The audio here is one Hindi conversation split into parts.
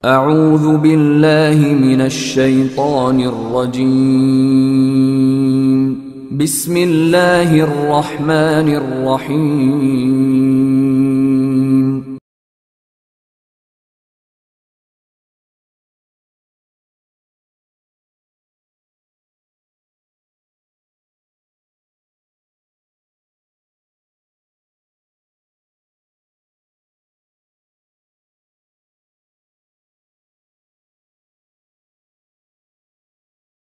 अऊज़ु बिल्लाहि मिनश्शैतानिर रजीम। बिस्मिल्लाहिर रहमानिर रहीम।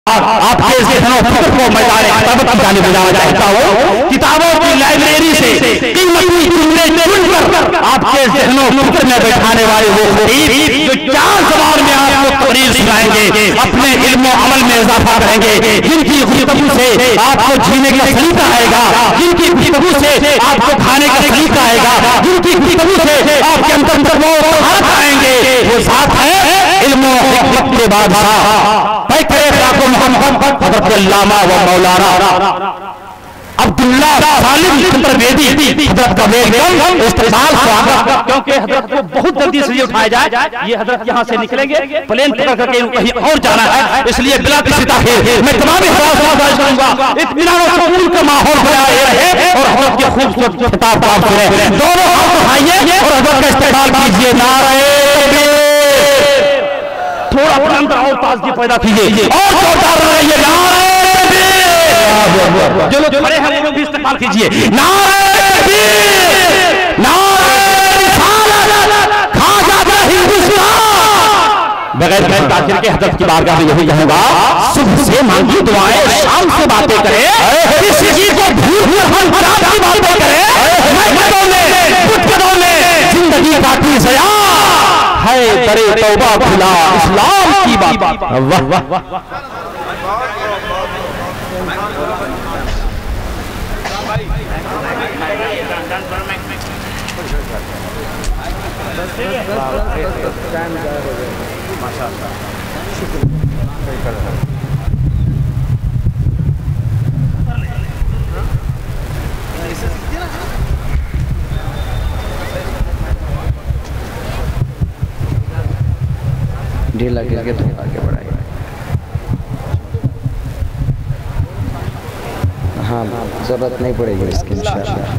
आपके जहनों फिक्र को मैदान किताबत की जानिब ले जाना चाहता हूँ। किताबों की लाइब्रेरी से कीमती जुमले चुनकर आपके जहनों फिक्र में बैठाने वाले वो खतीब जो 4 ज़बान में आपको तकरीर सुनाएंगे, अपने इल्म और अमल में इजाफा करेंगे, जिनकी गुफ्तगू से आपको जीने का सलीका आएगा, जिनकी गुफ्तगू से आपको खाने का सलीका आएगा, जिनकी गुफ्तगू से आपके अंदर वो हाथ आएंगे, वो साथ है इल्म और हिकमत के बादशाह मोहम्मद हज़रत अल्लामा व मौलाना अब्दुल्ला सालिम चतुर्वेदी हज़रत का वेलकम इस्तकबाल स्वागत। क्योंकि हज़रत को बहुत जल्दी से उठाया जाए, ये हज़रत यहाँ से निकलेंगे, प्लेन पकड़ करके कहीं और जाना है, इसलिए बिला किसी ताखीर मैं तमाम हज़रात करूंगा इत्मीनान और सुकून का माहौल बनाए रहे और हज़रत के खूबसूरत खिताब प्राप्त करें। दोनों हाथ उठाइए और हज़रत का इस्तकबाल कीजिए। नारे थोड़ा अपने अंदर और ताजगी पैदा कीजिए और जोरदार रहिए। जो लोग खड़े हैं वो लोग भी इस्तेमाल कीजिए। नारे बगैर किसी ताखीर के हज़रत की बारगाह में यही कहूंगा, सुबह से मांगी दुआएं, शाम से बातें करें, किसी चीज को भूल हम रात की बातें करें, जिंदगी काटी ज़या है करे तौबा खुला इस्लाम की बात। वाह वाह ढीला करके थोड़ा आगे बढ़ाएगा। हाँ, जरूरत नहीं पड़ेगी इसकी इंशाअल्लाह।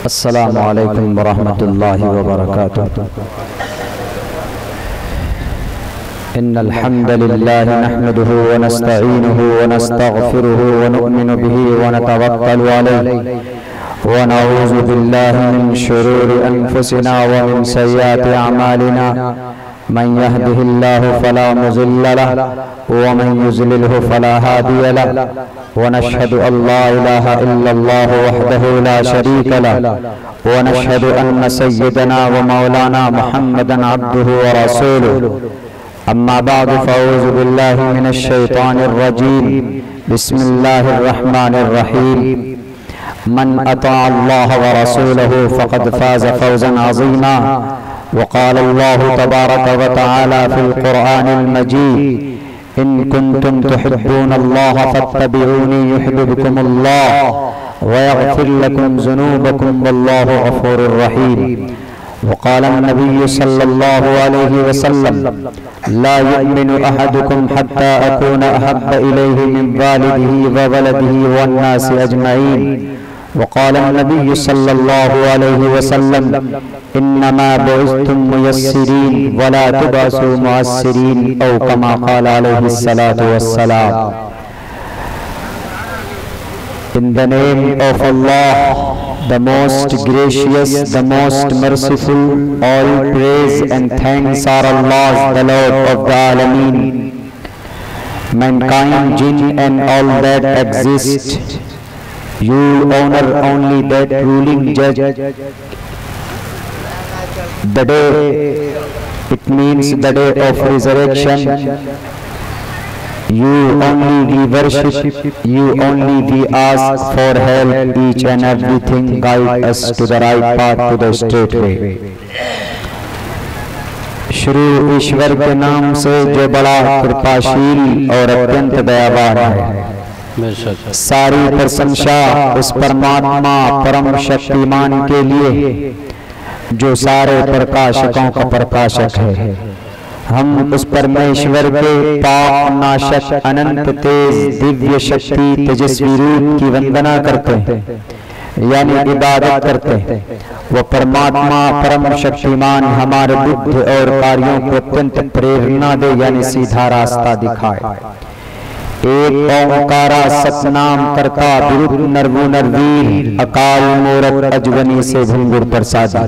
अस्सलामु अलैकुम वरहमतुल्लाहि वबरकातुहू। इन्नल हम्दुलिल्लाहि नहमदुहु व नस्तईनुहु व नस्तगफिरुहु व नु'मिनु बिही व नतवक्कलु अलैहि व नऊज़ु बिल्लाहि मिन शुरूरि अनफुसिना व मिन सय्यिआति अमालिना। मन यहदिहिल्लाहु फला मुज़िल्ल लहु व मन युज़लिलहु फला हादिय लहु व नशहदु अल्ला इलाहा इल्लल्लाहु वहदहु ला शरीका लहु व नशहदु अन्न सय्यदना व मौलाना मुहम्मदन अब्दुहु व रसूलुहु। अम्मा बाद फ़अऊज़ु बिल्लाहि मिनश्शैतानिर रजीम। बिस्मिल्लाहिर रहमानिर रहीम। मन अता अल्लाह व रसूलहु फ़क़द फ़ाज़ फ़ौज़न अज़ीमा। वक़ाल अल्लाहु तबारक व तआला फ़िल क़ुरआनिल मजीद इन कुन्तुम तुहिब्बूनल्लाह फ़त्तबिऊनी युहिब्बुकुमुल्लाह व यग़फ़िर लकुम ज़ुनूबकुम वल्लाहु गफ़ूरुर रहीम। वक़ाल अन्नबी सल्लल्लाहु अलैहि वसल्लम ला युमिनु अहदुकुम हत्ता अकूना अहब्बा इलैहि मिन वालिदिही व वलदिही वन्नासि अजमईन। वक़ाल अन्नबी सल्लल्लाहु अलैहि वसल्लम इन्नमा बुइस्तुम मुयस्सिरीन वला तुबअसू मुअस्सिरीन औ कमा क़ाल अलैहिस्सलातु वस्सलाम। In the name of Allah, the most gracious, the most merciful, all praise and thanks are Allah's, the Lord of the Alameen. Mankind, jinn and all that exist, you honor only that ruling judge. The day, it means the day of resurrection. You only we worship, you only we ask for help, each and everything guide us to the right path, to the straight way. शुरू ईश्वर के नाम से जो बड़ा कृपाशील और अत्यंत दयावान है। सारी प्रशंसा उस परमात्मा परम शक्तिमान के लिए जो सारे प्रकाशकों का प्रकाशक है। हम उस परमेश्वर के पाप नाशक अनंत तेज दिव्य शक्ति तेजस्वी रूप की वंदना करते हैं, यानी इबादत करते हैं। वो परमात्मा परम शक्तिमान हमारे बुद्धि और कार्यों को अत्यंत प्रेरणा दे, यानी सीधा रास्ता दिखाए। एक ओंकारा सतनाम करता विरुद्ध नरवु नरवीर अकाल मूरत अजवनी से भंगुर प्रसादी।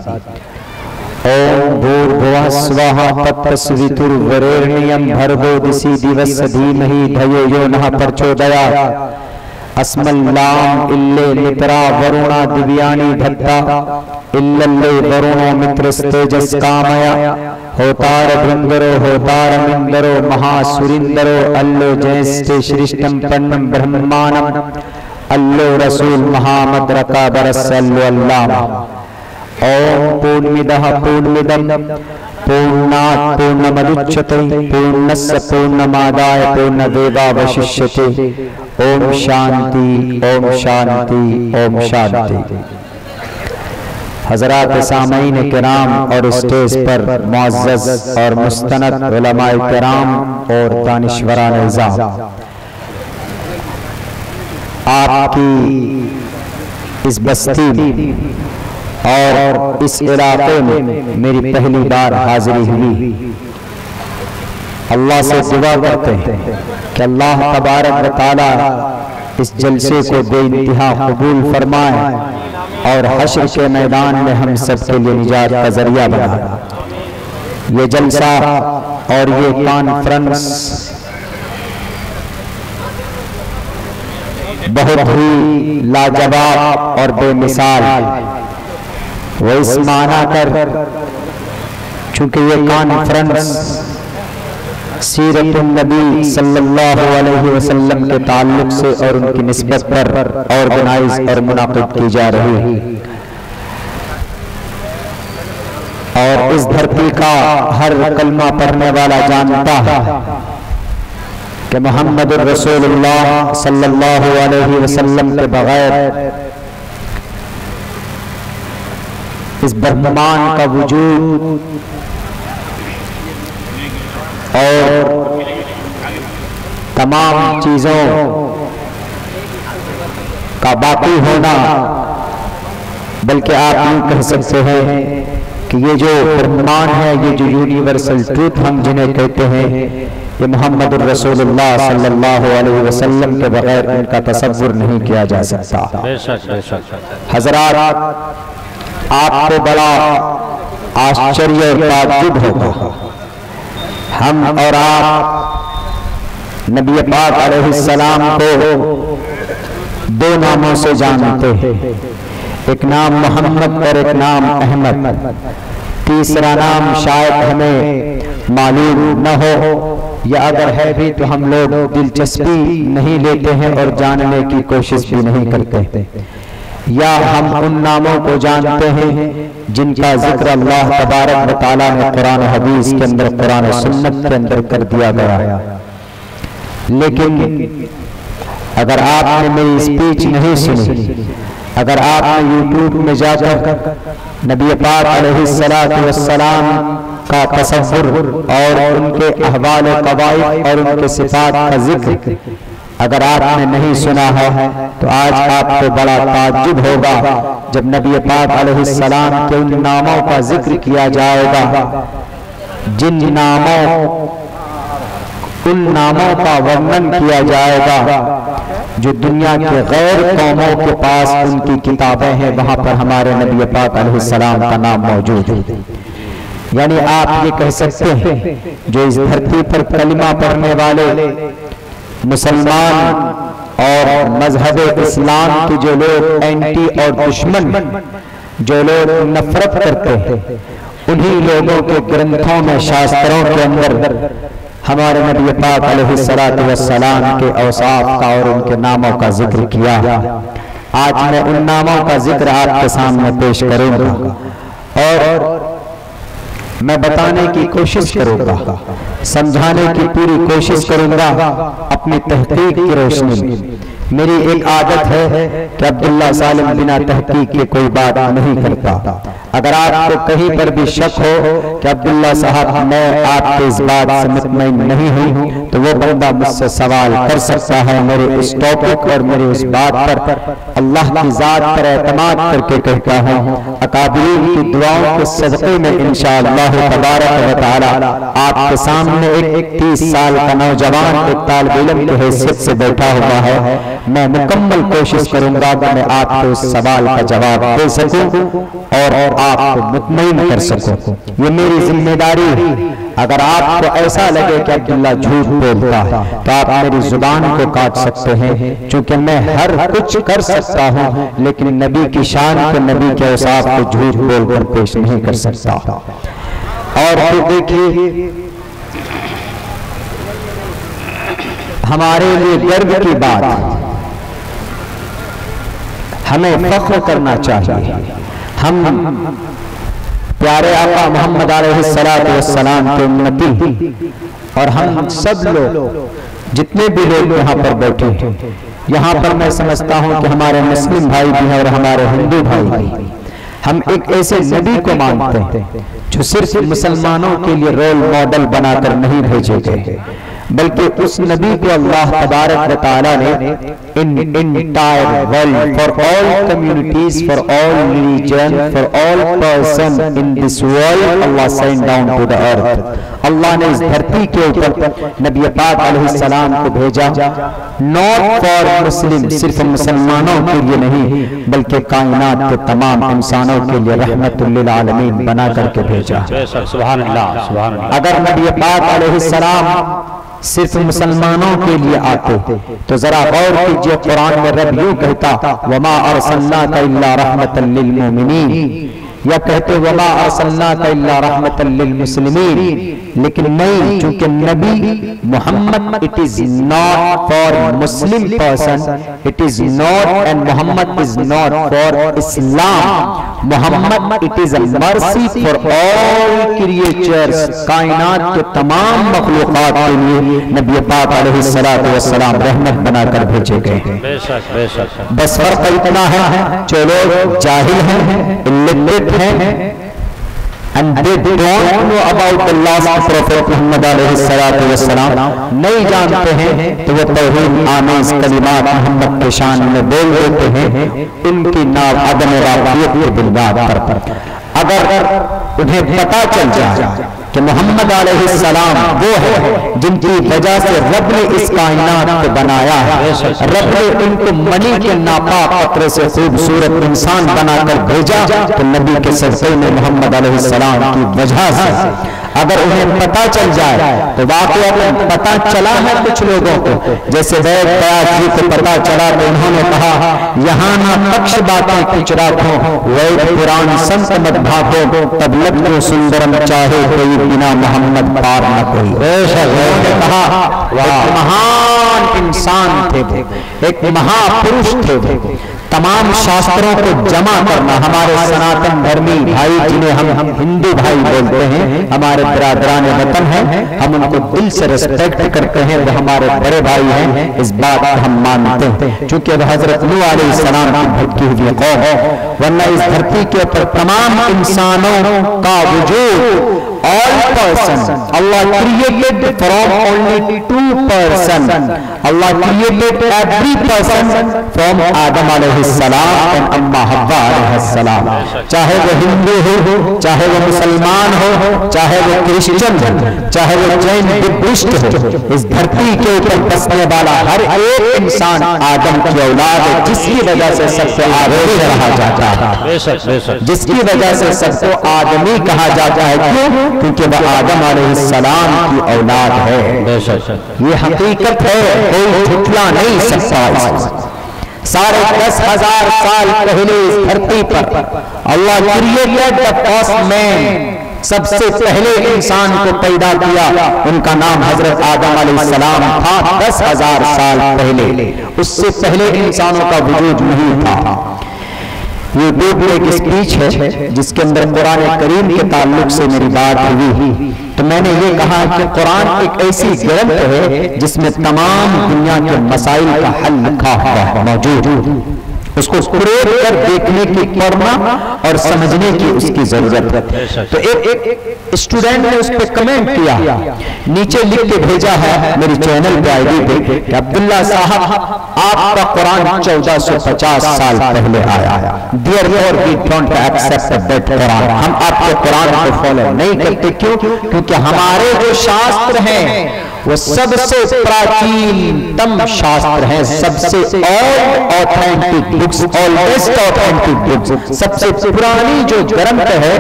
ओम भूर्भुवः स्वः तत्सवितुर्वरेण्यं भर्गो दिशि दिवस्य धीमहि धियो यो नः प्रचोदयात्। अस्मल्लाम इल्ले मित्रा वरुणा दिव्यानि धत्ता इल्लल्ले वरुणो मित्रस्तेजस कामया। होतार बृंदरो होतार मिंदरो महासुरिंदरो अल्लो जयस्ते श्रेष्ठम पन्नम ब्रह्माणम अल्लो रसूल महामद रका बरस अल्लो अल्लाह। ओम पूर्णमिदः पूर्णमिदं पूर्णात् पूर्णमुदच्यते पूर्णस्य पूर्णमादाय पूर्णमेवावशिष्यते। ओम शांति ओम शांति ओम शांति। हजरात सामईन किराम और स्टेज पर मुअज़्ज़ज़ और मुस्तनद उलमाए किराम और दानिश्वरान इज़ाम, आपकी इस बस्ती में और इस इलाके में मेरी पहली बार हाजिरी हुई। अल्लाह से दुआ करते हैं कि अल्लाह तबारक व तआला इस जलसे को बेइंतहा कबूल फरमाए और हश्र के मैदान में हम सब के लिए निजात का जरिया बनाए। ये जलसा और ये कॉन्फ्रेंस बहुत ही लाजवाब और बेमिसाल वो इस माना कर, चूंकि ये कॉन्फ्रेंस सीरतुन नबी सल्लल्लाहु अलैहि वसल्लम के ताल्लुक से और उनकी निस्बत पर ऑर्गेनाइज और मुनाकिद की जा रही है। और इस धरती का हर कलमा पढ़ने वाला जानता है कि मोहम्मद रसूलुल्लाह सल्लल्लाहु अलैहि वसल्लम के बगैर इस ब्रह्मांड का वजूद और तमाम चीजों का बाकी होना, बल्कि आप यूं कह सकते हैं कि ये जो ब्रह्मांड है, ये जो यूनिवर्सल ट्रूथ हम जिन्हें कहते हैं, ये मोहम्मद रसूलुल्लाह सल्लल्लाहु अलैहि वसल्लम के बगैर इनका तसव्वुर नहीं किया जा सकता। हजरात, आपको बड़ा आश्चर्य और ताज्जुब होगा, हम और आप नबी पाक अलैहिस्सलाम को दो नामों से जानते हैं, एक नाम मोहम्मद और एक नाम अहमद। तीसरा नाम शायद हमें मालूम न हो, या अगर है भी तो हम लोग दिलचस्पी नहीं लेते हैं और जानने की कोशिश भी नहीं करते। या हम उन नामों को जानते हैं जिनका जिक्र अल्लाह तबारक व तआला ने कुरान हदीस के अंदर, कुरान सुन्नत के अंदर कर दिया गया। लेकिन अगर आपने मेरी स्पीच नहीं सुनी, अगर आपने यूट्यूब में जाकर नबी पाक अलैहिस्सलातु वस्सलाम का तसव्वुर और उनके अहवाल व कवाइद और उनके सिफात का जिक्र अगर आपने नहीं सुना है, तो आज आपको बड़ा ताज्जुब होगा जब नबी पाक अलैहिस्सलाम के उन नामों का जिक्र किया जाएगा जिन उन नामों का वर्णन किया जाएगा जो दुनिया के गैर कौमों के पास उनकी किताबें हैं, वहां पर हमारे नबी पाक अलैहिस्सलाम का नाम मौजूद है। यानी आप ये कह सकते हैं जो इस धरती पर कलिमा पढ़ने वाले मुसलमान और मजहब इस्लाम के जो लोग एंटी और दुश्मन, जो लोग नफरत करते हैं, उन्हीं लोगों के ग्रंथों में, शास्त्रों के अंदर हमारे नबी पाक अलैहिस्सलातु वस्सलाम के औसाफ का और उनके नामों का जिक्र किया। आज मैं उन नामों का जिक्र आपके सामने पेश करूंगा और मैं बताने की कोशिश करूंगा, समझाने की पूरी कोशिश करूंगा अपनी तहकीक की रोशनी में। मेरी एक आदत है कि अब्दुल्ला सालिम बिना तहकीक के कोई बात नहीं करता। अगर आपको कहीं पर भी शक हो कि अब्दुल्ला साहब मैं आपके इस बात से मुतमईन नहीं हूं, तो वो बंदा मुझसे सवाल कर सकता है। मेरे इस टॉपिक और मेरे इस बात पर अल्लाह की जात पर एतमाद करके कहता हूं, अकाबरीन की दुआओं के सदक़े में इंशाअल्लाह तबारक व तआला आपके सामने एक 30 साल का नौजवान एक तालिब इल्म की हैसियत से बैठा हुआ है। मैं मुकम्मल कोशिश करूंगा कि मैं आपको उस सवाल का जवाब दे सकूं और आपको मुतमईन कर सकूं। ये मेरी जिम्मेदारी है। अगर आपको ऐसा लगे कि अब्दुल्ला झूठ बोलता है तो आप मेरी जुबान को काट सकते हैं, क्योंकि मैं हर कुछ कर सकता हूं, लेकिन नबी की शान को, नबी के औसाफ को झूठ बोलकर पेश नहीं कर सकता। और फिर देखिए, हमारे लिए गर्व की बात, हमें फख्र करना चाहिए। हम प्यारे आका मोहम्मद अलैहिस्सलातु वस्सलाम के उम्मती, और हम सब लोग जितने भी लोग यहाँ पर बैठे हैं, यहाँ पर मैं समझता हूँ कि हमारे मुस्लिम भाई भी हैं और हमारे हिंदू भाई भी। हम एक ऐसे नबी को मानते हैं जो सिर्फ मुसलमानों के लिए रोल मॉडल बनाकर नहीं भेजे गए, बल्कि उस नबी को अल्लाह तबारक व तआला ने in entire world, for all communities, for all religion, for all person in this world, अल्लाह send down to the earth. अल्लाह ने इस धरती के ऊपर नबी पाक अलैहिस्सलाम को भेजा, नॉट फॉर मुस्लिम, सिर्फ मुसलमानों के लिए नहीं, बल्कि कायनात के तमाम इंसानों के लिए रहमतुल लिल आलमीन बना करके भेजा। सुभान अल्लाह, सुभान अल्लाह। अगर नबी पाक अलैहिस्सलाम सिर्फ मुसलमानों के लिए आते तो जरा गौर कीजिए, कुरान में रब यूं कहता, वमा अरसलनाका इल्ला रहमतन लिल मोमिनीन, या कहते वमा अरसलनाका इल्ला रहमतन लिल मुस्लिमीन। लेकिन नहीं, चूंकि नबी Mohammad it is not for Muslim person, it is not, and Mohammad is not for Islam. Mohammad it is a mercy for all creatures, कायनात के तमाम मखलूकात के लिए नबी पाक अलैहिस्सलातु वस्सलाम रहमत बनाकर भेजे गए। बेशक बेशक। बस फर्क इतना है, जो लोग जाहिल हैं, इल्लिटरेट हैं, and they don't know about the last prophet Muhammad अलैहिस्सलातु वस्सलाम, नहीं जानते हैं, तो वो तौहीद आमीज़ कलिमात मोहम्मद के शान में बोल देते हैं, उनकी नाव अदम वाक़ियत की बुनियाद पर। अगर उन्हें पता चल जाए कि मोहम्मद अलैहिस्सलाम वो है जिनकी वजह से रब ने इस कायनात को बनाया है, रब ने उनको मनी के नापाक कतरे से खूबसूरत इंसान बनाकर भेजा, तो नबी के सदक़े में मोहम्मद अलैहिस्सलाम की वजह से अगर उन्हें पता चल जाए तो वाकई पता चला है कुछ लोगों को, जैसे वैद व्यास जी को पता चला तो उन्होंने कहा, यहाँ ना पक्ष बातें कुछ राखो, वैद पुराण संत मत भागो, तब लग सुंदरम चाहे कोई बिना मोहम्मद पार न कोई। उन्होंने कहा एक महान इंसान थे वो, एक महापुरुष थे वो। तमाम शास्त्रों को जमा करना, हमारे सनातन धर्मी भाई जिन्हें हम हिंदू भाई बोलते हैं, हमारे बिरादरान वतन हैं, हम उनको दिल से रिस्पेक्ट करते हैं, वो हमारे बड़े भाई हैं, इस बात को हम मानते हैं, क्योंकि वह हजरत नूह अलैहिस्सलाम की भटकी हुई कौम है। वरना इस धरती के ऊपर तमाम इंसानों का वजूद, all person, Allah created from only two person. Allah created every person from Adam अलैहिस्सलाम and अम्मा हव्वा अलैहिस्सलाम। चाहे वो हिंदू हो, चाहे वो मुसलमान हो, चाहे वो क्रिश्चियन हो, चाहे वो जैन बुद्धिस्ट हो, इस धरती के ऊपर बसने वाला हर एक इंसान आदम की औलाद है, जिसकी वजह से सबको आदमी कहा जाता है, जिसकी वजह से सबको आदमी कहा जाता है। क्यों? क्योंकि वह आदम अलैहिस्सलाम की औलाद है। ये हकीकत है, कोई झुठला नहीं सकता इसको। 10,500 साल पहले इस धरती पर अल्लाह क्रिएटेड द फर्स्ट मैन, सबसे पहले इंसान को पैदा किया, उनका नाम हजरत आदम अलैहिस्सलाम था। 10,000 साल पहले, उससे पहले इंसानों का वजूद नहीं था। यूट्यूब पे एक स्पीच है जिसके अंदर कुरान करीम के ताल्लुक से मेरी बात हुई, तो मैंने ये कहा कि कुरान एक ऐसी ग्रंथ है जिसमें तमाम दुनिया के मसाइल का हल लिखा हुआ मौजूद, उसको प्रेर कर देखने की, पढ़ना और समझने की उसकी जरूरत है। तो एक स्टूडेंट ने उस पर कमेंट किया, नीचे लिख के भेजा है मेरी चैनल पे आईडी पे कि अब्दुल्ला साहब आपका कुरान 1450 साल पहले आया, therefore we don't accept that Quran, हम आपके कुरान को फॉलो नहीं करते। क्यों? क्योंकि हमारे जो शास्त्र हैं वो सबसे प्राचीनतम शास्त्र हैं, सबसे authentic books, almost authentic books, सबसे पुरानी जो ग्रंथ है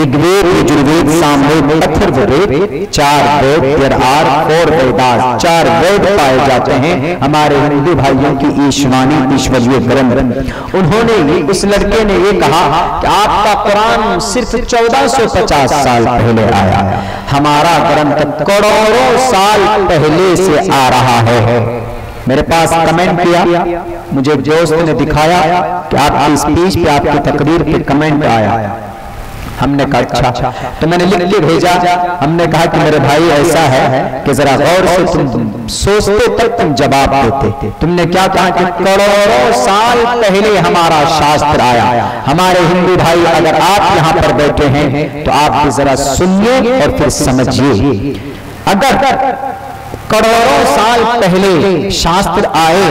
ऋग्वेद, यजुर्वेद, सामवेद, अथर्ववेद, 4 वेद, देयर आर 4 वेदास, 4 वेद पाए जाते हैं हमारे हिंदू भाइयों की ईशवानी ईश्वरीय ग्रंथ। उन्होंने उस लड़के ने ये कहा कि आपका कुरान सिर्फ 1450 साल पहले आया, हमारा ग्रंथ करोड़ों साल पहले से आ रहा है। मेरे पास कमेंट किया, मुझे एक दोस्त ने दिखाया कि आपकी स्पीच पे, आपकी तकरीर पे कमेंट आया। हमने कहा अच्छा, तो मैंने लिख के भेजा। हमने कहा कि मेरे भाई ऐसा है कि जरा गौर से तुम सोचते तब तुम जवाब देते। तुमने क्या कहा कि करोड़ों साल पहले हमारा शास्त्र आया। हमारे हिंदू भाई, अगर आप यहाँ पर बैठे हैं तो आप भी जरा सुनिए और फिर समझिए। अगर करोड़ों साल पहले शास्त्र आए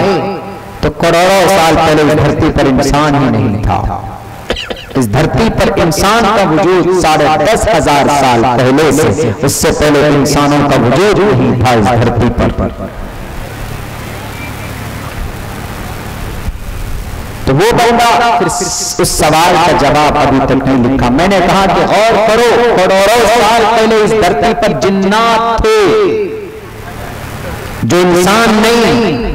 तो करोड़ों साल पहले इस धरती पर इंसान ही नहीं था। इस धरती पर इंसान का वजूद 10,500 साल पहले से, उससे पहले इंसानों का वजूद नहीं था इस धरती पर। तो वो बंदा फिर उस सवाल का जवाब अभी तक नहीं लिखा। मैंने कहा कि और करो, करोड़ों साल पहले इस धरती पर जिन्नात थे जो इंसान नहीं।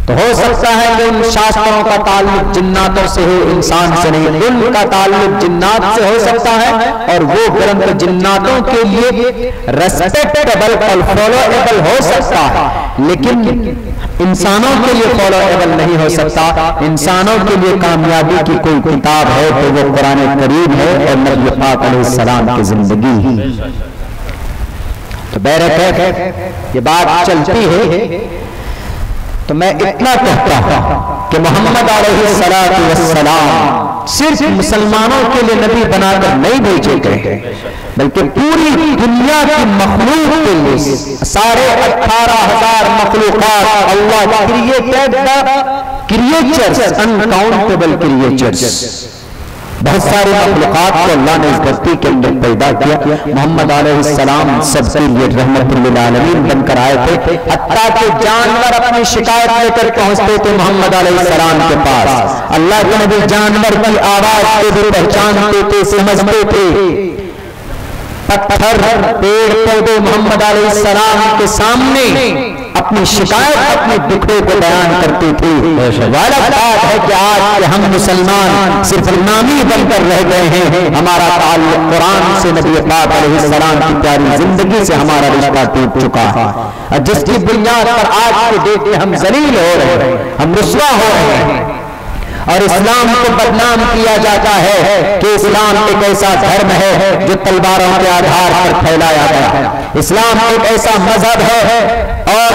तो हो सकता है कि उन शास्त्रों का ताल्लुक जिन्नातों से हो, इंसान से नहीं। उनका ताल्लुक जिन्नात से हो सकता है और वो ग्रंथ जिन्नातों के लिए रेस्पेक्टेबल और फॉलोएबल हो सकता है, लेकिन इंसानों के लिए फॉलोएबल नहीं हो सकता। इंसानों के लिए कामयाबी की कोई किताब है तो वो कुरान करीम है और नबी पाक अलैहिस्सलाम की जिंदगी। तो बहरकैफ ये बात चलती है तो मैं इतना कहता हूं कि मोहम्मद अलैहिस्सलाम सिर्फ मुसलमानों के लिए नबी बनाकर नहीं भेजे गए, बल्कि पूरी दुनिया की मखलूक के लिए 18,500 मखलूकात अल्लाह क्रिएचर्स, अनकाउंटेबल क्रिएचर्स, बहुत सारे मखलूकात को अल्लाह ने इस धरती के अंदर पैदा किया। मोहम्मद अलैहिस्सलाम सबके लिए रहमतुल लिल आलमीन बनकर आए थे। हत्ता के जानवर अपनी शिकायत लेकर पहुंचते थे मोहम्मद अलैहिस्सलाम के पास। अल्लाह के नबी जानवर की आवाज को भी पहचानते थे, समझते थे। पत्थर, पेड़ पौधे मोहम्मद अलैहिस्सलाम के सामने अपनी शिकायत, अपने दुखड़े को बयान करती थी। वाला बात है कि आज हम मुसलमान सिर्फ नामी बनकर रह गए हैं। हमारा ताल्लुक कुरान से, नबी पाक अलैहिस्सलाम की प्यारी जिंदगी से हमारा रिश्ता टूट चुका है, जिसकी बुनियाद पर आज के डेट में हम जलील हो रहे हैं, हम रुस्वा हो रहे हैं और इस्लाम को बदनाम किया जाता है कि इस्लाम एक ऐसा धर्म है जो तलवारों के आधार पर फैलाया गया। इस्लाम एक ऐसा मजहब है और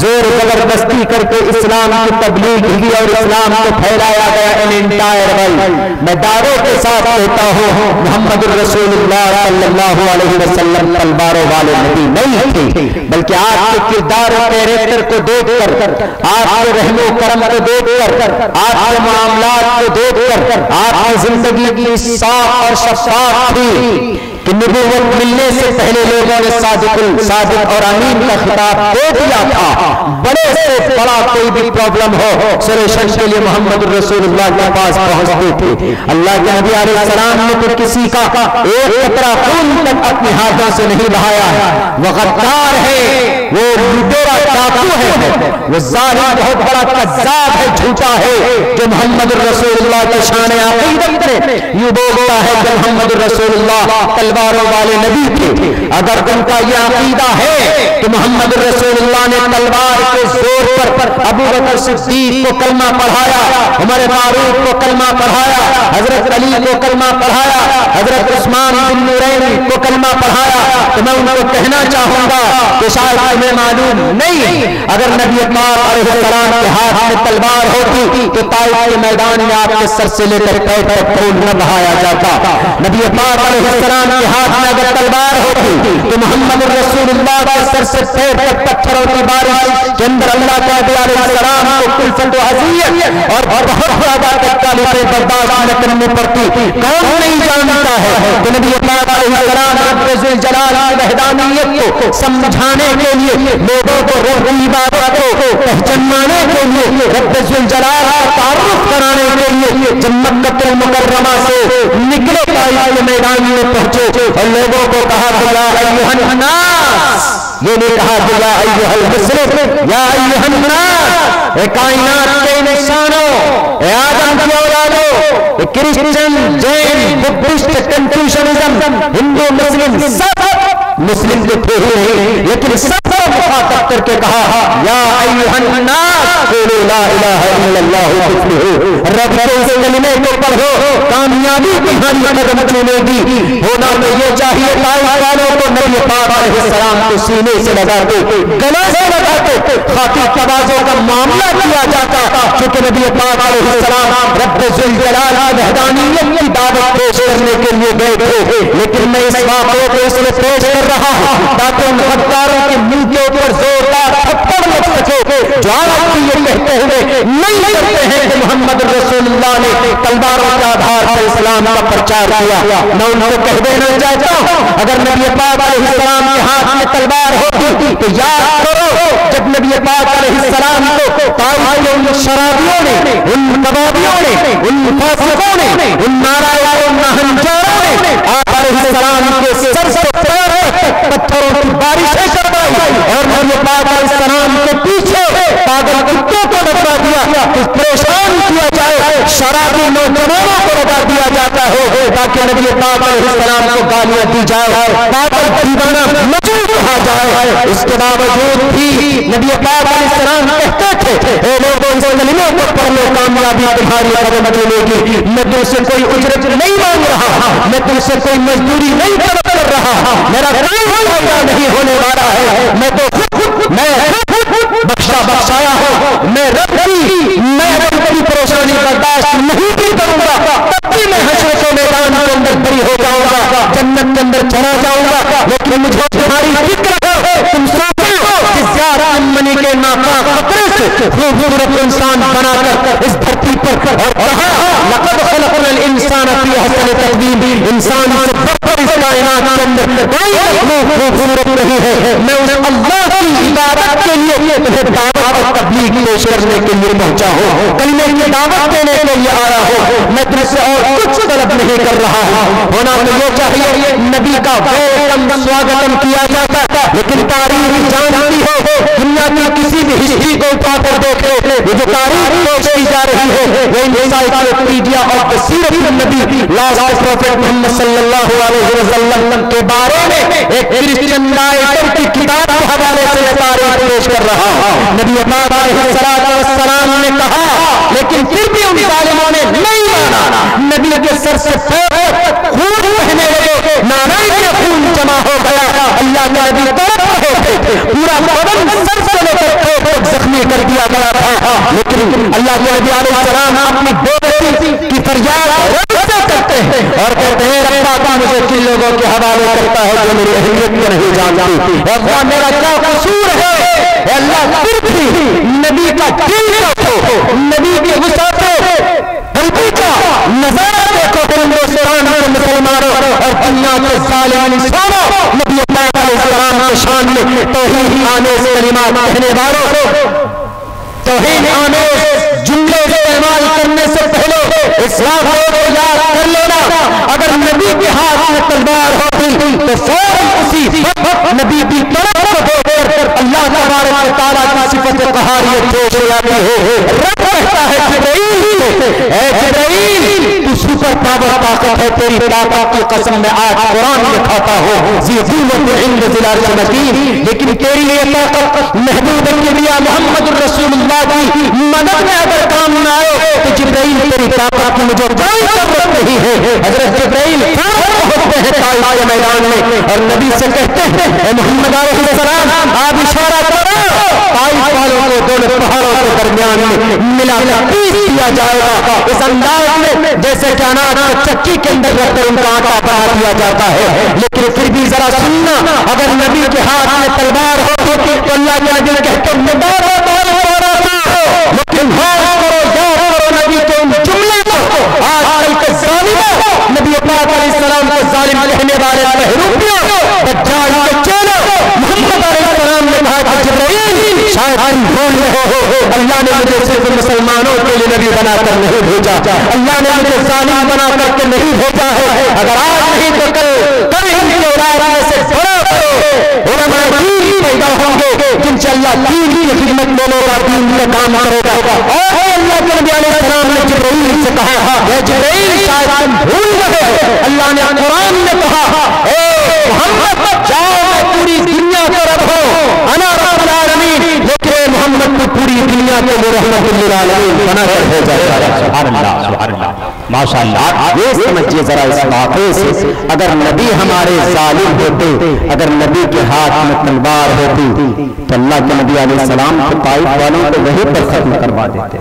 जोर जबरदस्ती करके इस्लाम की तबलीग की और इस्लाम को फैलाया गया इन एंटायर वर्ल्ड। मैं दावे के साथ कहता हूँ मोहम्मद रसूलुल्लाह सल्लल्लाहु अलैहि वसल्लम तलवारों वाले नबी नहीं थे, बल्कि आपके किरदार और कैरेक्टर को देखकर, आपके रहमो करम को देखकर, आपके मामलात को देखकर आपकी जिंदगी की साफ और शफाफ थी कि नबूवत मिलने से पहले लोगों ने सादिक और अमीन का खिताब दे दिया था। बड़े से बड़ा कोई भी प्रॉब्लम हो सॉल्यूशन के लिए मोहम्मद रसूलुल्लाह के पास पहुंचते थे। अल्लाह के नबी अलैहिस्सलाम ने तो किसी का एक कतरा खून तक अपने हाथों से नहीं बहाया है। वह गद्दार है वो लुटेरा डाकू है, वो जालिम बहुत बड़ा कज़्ज़ाब है, झूठा है, जो मोहम्मद रसूलुल्लाह के शान अक़ीदत में यूं बोलता है कि मोहम्मद रसूलुल्लाह तलवारों वाले नबी थे। अगर उनका यह अक़ीदा है तो मोहम्मद रसूलुल्लाह ने तलवार के जोर पर अबू बकर सिद्दीक को कलमा पढ़ाया, उमर फारूक को कलमा पढ़ाया, हजरत अली को कलमा पढ़ाया, हजरत उस्मान बिन नूरैन को कलमा पढ़ाया। तो मैं उनको कहना चाहूंगा कि शायद तुम्हें मालूम नहीं, अगर नबी पाक अलैहिस्सलाम के हाथ में तलवार होती तो ताइफ के मैदान में आपके सर से लेकर पैर तक खून न बहाया जाता। नबी पाक अलैहिस्सलाम के हाथ में अगर तलवार होती तो मोहम्मद रसूलुल्लाह के सर से पैर तक पत्थरों की बारिश के अंदर अल्लाह के नबी अलैहिस्सलाम को कुल्फत व अज़ियत और बहुत ज्यादा तकलीफें बर्दाश्त न करनी पड़ती। कौन नहीं जानता है कि नबी पाक अलैहिस्सलाम रब्बुल जलाल की वहदानियत को समझाने के लिए, लोगों को रब की इबादत को पहचानने के लिए, रब्बुल जलाल का तारुफ कराने के लिए जब मक्का मुकर्रमा से निकले, ताइफ के मैदान में पहुंचे और लोगों को कहा या अय्युहन नास, ये नहीं कहा या अय्युहल मुस्लिम, या अय्युहन नास, ए कायनात के इंसानों, ए आदम की औलादों, Christian, Jain, Buddhist, Confucianism, Hindu, Muslim, सब मुस्लिम तो थे ही नहीं, लेकिन सबको मुखातब करके कहा या अय्युहन नास क़ूलू ला इलाहा इल्लल्लाह तुफ़्लिहू, रब के इस कलिमे को पढ़ो, कामयाबी तुम्हारी कदम चूमेगी। होना तो ये चाहिए ताइफ वालों को नबी पाक अलैहिस्सलाम को सीने से लगाते, गले से लगाते, खातिर तवाज़ो का मामला किया जाता, क्योंकि नबी पाक अलैहिस्सलाम रब्बुल जलाल की वहदानियत की दावत पेश करने के लिए गए थे। लेकिन मैं इस वाक़े को इसलिए पेश कर रहा हूं ताकि उन गद्दारों के मुंह के ऊपर जोरदार थप्पड़ लग सके जो आज ये कहते हुए नहीं करते हैं कि मोहम्मद रसूलुल्लाह ने तलवारों के आधार पर इस्लाम का प्रचार किया। मैं उनको कह देना चाहता हूं, अगर नबी पाक अलैहिस्सलाम के हाथ में तलवार होती तो याद करो जब नबी पाक अलैहिस्सलाम को ताइफ के उन शराबियों ने, उन कबाबियों ने, उन फासिकों ने, उन नारायणों, नाहनजारों ने आप अलैहिस्सलाम के सर से पत्थरों की बारिशें करवाई और नबी पाक अलैहिस्सलाम के पीछे पागल कुत्तों को लगा दिया, कुछ परेशान किया जाए, शराबी नौजवानों को लगा दिया जाता है ताकि नबी पाक अलैहिस्सलाम को गालियां दी जाए, पागल दीवाना मजूद कहा जाए। इसके बावजूद भी नबी पाक अलैहिस्सलाम कहते थे ए लोगों, इस कलिमे को पढ़ लो, कामयाबी तुम्हारी कदम चलेगी। मैं तुमसे कोई उजरत नहीं मांग रहा, मैं तुमसे कोई मजदूरी नहीं कर रहा, मेरा कोई फायदा नहीं होने वाला है, मैं तो बख्शाया हो, मैं रब की परेशानी बर्दाश्त नहीं भी करूंगा, तब भी मैं हश्र के मैदान के अंदर बरी हो जाऊंगा, जन्नत के अंदर चला जाऊंगा। लेकिन मुझे तुम्हारी फिक्र है, तुम सोचो कि ज़्यादा मनी के नापाक खतरे से खूबसूरत इंसान बनाकर इस धरती पर और कहा लक़द ख़लक़नल इंसान फ़ी अहसनि तक़वीम, इंसान से बढ़कर इस कायनात के अंदर कोई खूबसूरत नहीं है। मैं उस अल्लाह की इबादत के लिए तुम्हें दावत और तबलीग पेश करने के लिए पहुंचा हूं, कलिमे की दावत देने के लिए आया हूं, मैं तुमसे और कुछ तलब नहीं कर रहा हूं। होना तो ये चाहिए नबी का वेलकम स्वागतम किया जाता, लेकिन तारीख जानती हो दुनिया की किसी भी हिस्ट्री को उठाकर देखे, ये जो तारीख पेश की जा रही है वो एनसाइक्लोपीडिया ऑफ द सीरत नबी लास्ट प्रॉफिट मोहम्मद सल्लल्लाहु अलैहि वसल्लम के बारे में एक क्रिश्चियन राइटर की किताब के हवाले से तारीख पेश कर रहा हूं। नबी पाक अलैहिस्सलाम ने कहा, लेकिन फिर भी उन जालिमों ने नहीं माना, नबी के सर से खून बहने लगे, नारायण के खून जमा हो गया, अल्लाह के नबी तड़प रहे थे, पूरा बदन सर से लेकर जख्मी कर दिया गया था। लेकिन अल्लाह के नबी अलैहिस्सलाम अपनी बेटी की फरियाद करते हैं और कहते हैं रब्बा का मुझे किन लोगों के हवाले करता है जो मेरी अहमियत को नहीं जानती, रब्बा मेरा क्या कसूर है, अल्लाह फिर भी नबी का दिल रखो, नबी के वसात का नजारा देखो, हिंदुस्तान के मुसलमानों और दुनिया के जालिम इंसानों, नबी पाक अलैहिस्सलाम के शान में तौहीद आमेज़ कलिमात कहने वालों, तौहीद आमेज़ जुमले इस्तेमाल करने से पहले इस वाक़े को याद कर लेना, अगर नबी के हाथ में तलवार होती तो फौरन उसी वक्त नबी की तरफ को देखकर अल्लाह तबारक व तआला की सिफत क़हारियत जोश में आती है। रब कहता है जिब्राइल, ऐ जिब्राइल तू सुपर पावर ताकत है, तेरी ताकत की कसम मैं आज कुरान में खाता हूँ, लेकिन तेरी ये ताकत महबूब किबरिया मोहम्मद रसूलुल्लाह की मदद में अगर काम न आए तो जिब्राइल तेरी ताकत की मुझे कोई जरूरत नहीं है। हजरत जिब्राइल होते हैं ताइफ के मैदान में और नबी से कहते हैं ए मोहम्मद अलैहिस्सलाम आप इशारा करो, ताइफ वालों को दोनों पहाड़ों के दरमियान में मिला पीस दिया जाएगा इस अंदाज में जैसे कि अनाज को चक्की के अंदर रखकर उनका आटा बना दिया जाता है। लेकिन फिर भी जरा सुनना, अगर नबी के हाथ में तलवार हो तो अल्लाह के नबी कहते हैं लेकिन नबी के उन जुमले को आजकल के जालिमों, नबी पाक अलैहिस्सलाम को जालिम कहने वाले बहरूपियों दज्जाल के चेलों मोहम्मद अलैहिस्सलाम ने कहा कि जिब्राइल शायद तुम भूल रहे हो, अल्लाह ने मुझे सिर्फ मुसलमानों के लिए नबी बनाकर नहीं भेजा, अल्लाह ने मुझे जालिम बना करके नहीं भेजा है। अगर आज नहीं तो कल इनके औलाद में से बड़ा उलमाए दीन पैदा होंगे जिनसे अल्लाह दीन की खिदमत में लोगा, दीन में काम करेगा। और अल्लाह के नबी अलैहिस्सलाम ने जिब्राइल से कहा ये जिब्राइल शायद तुम भूल रहे हो, अल्लाह ने कुरान में कहा ए मोहम्मद जाओ मैं पूरी दुनिया को रब हो अना रब्बुल आलमीन, लेकिन मोहम्मद को पूरी दुनिया के लिए रहमतुल लिल आलमीन बना कर भेजा जाएगा। सुभान अल्लाह, सुभान अल्लाह, माशाअल्लाह। ये समझिए जरा इस वाक़े से, अगर नबी हमारे जालिम होते, अगर नबी के हाथ में तलवार होती तो अल्लाह के नबी अलैहिस्सलाम को ताइफ वालों को वहीं पर खत्म करवा देते,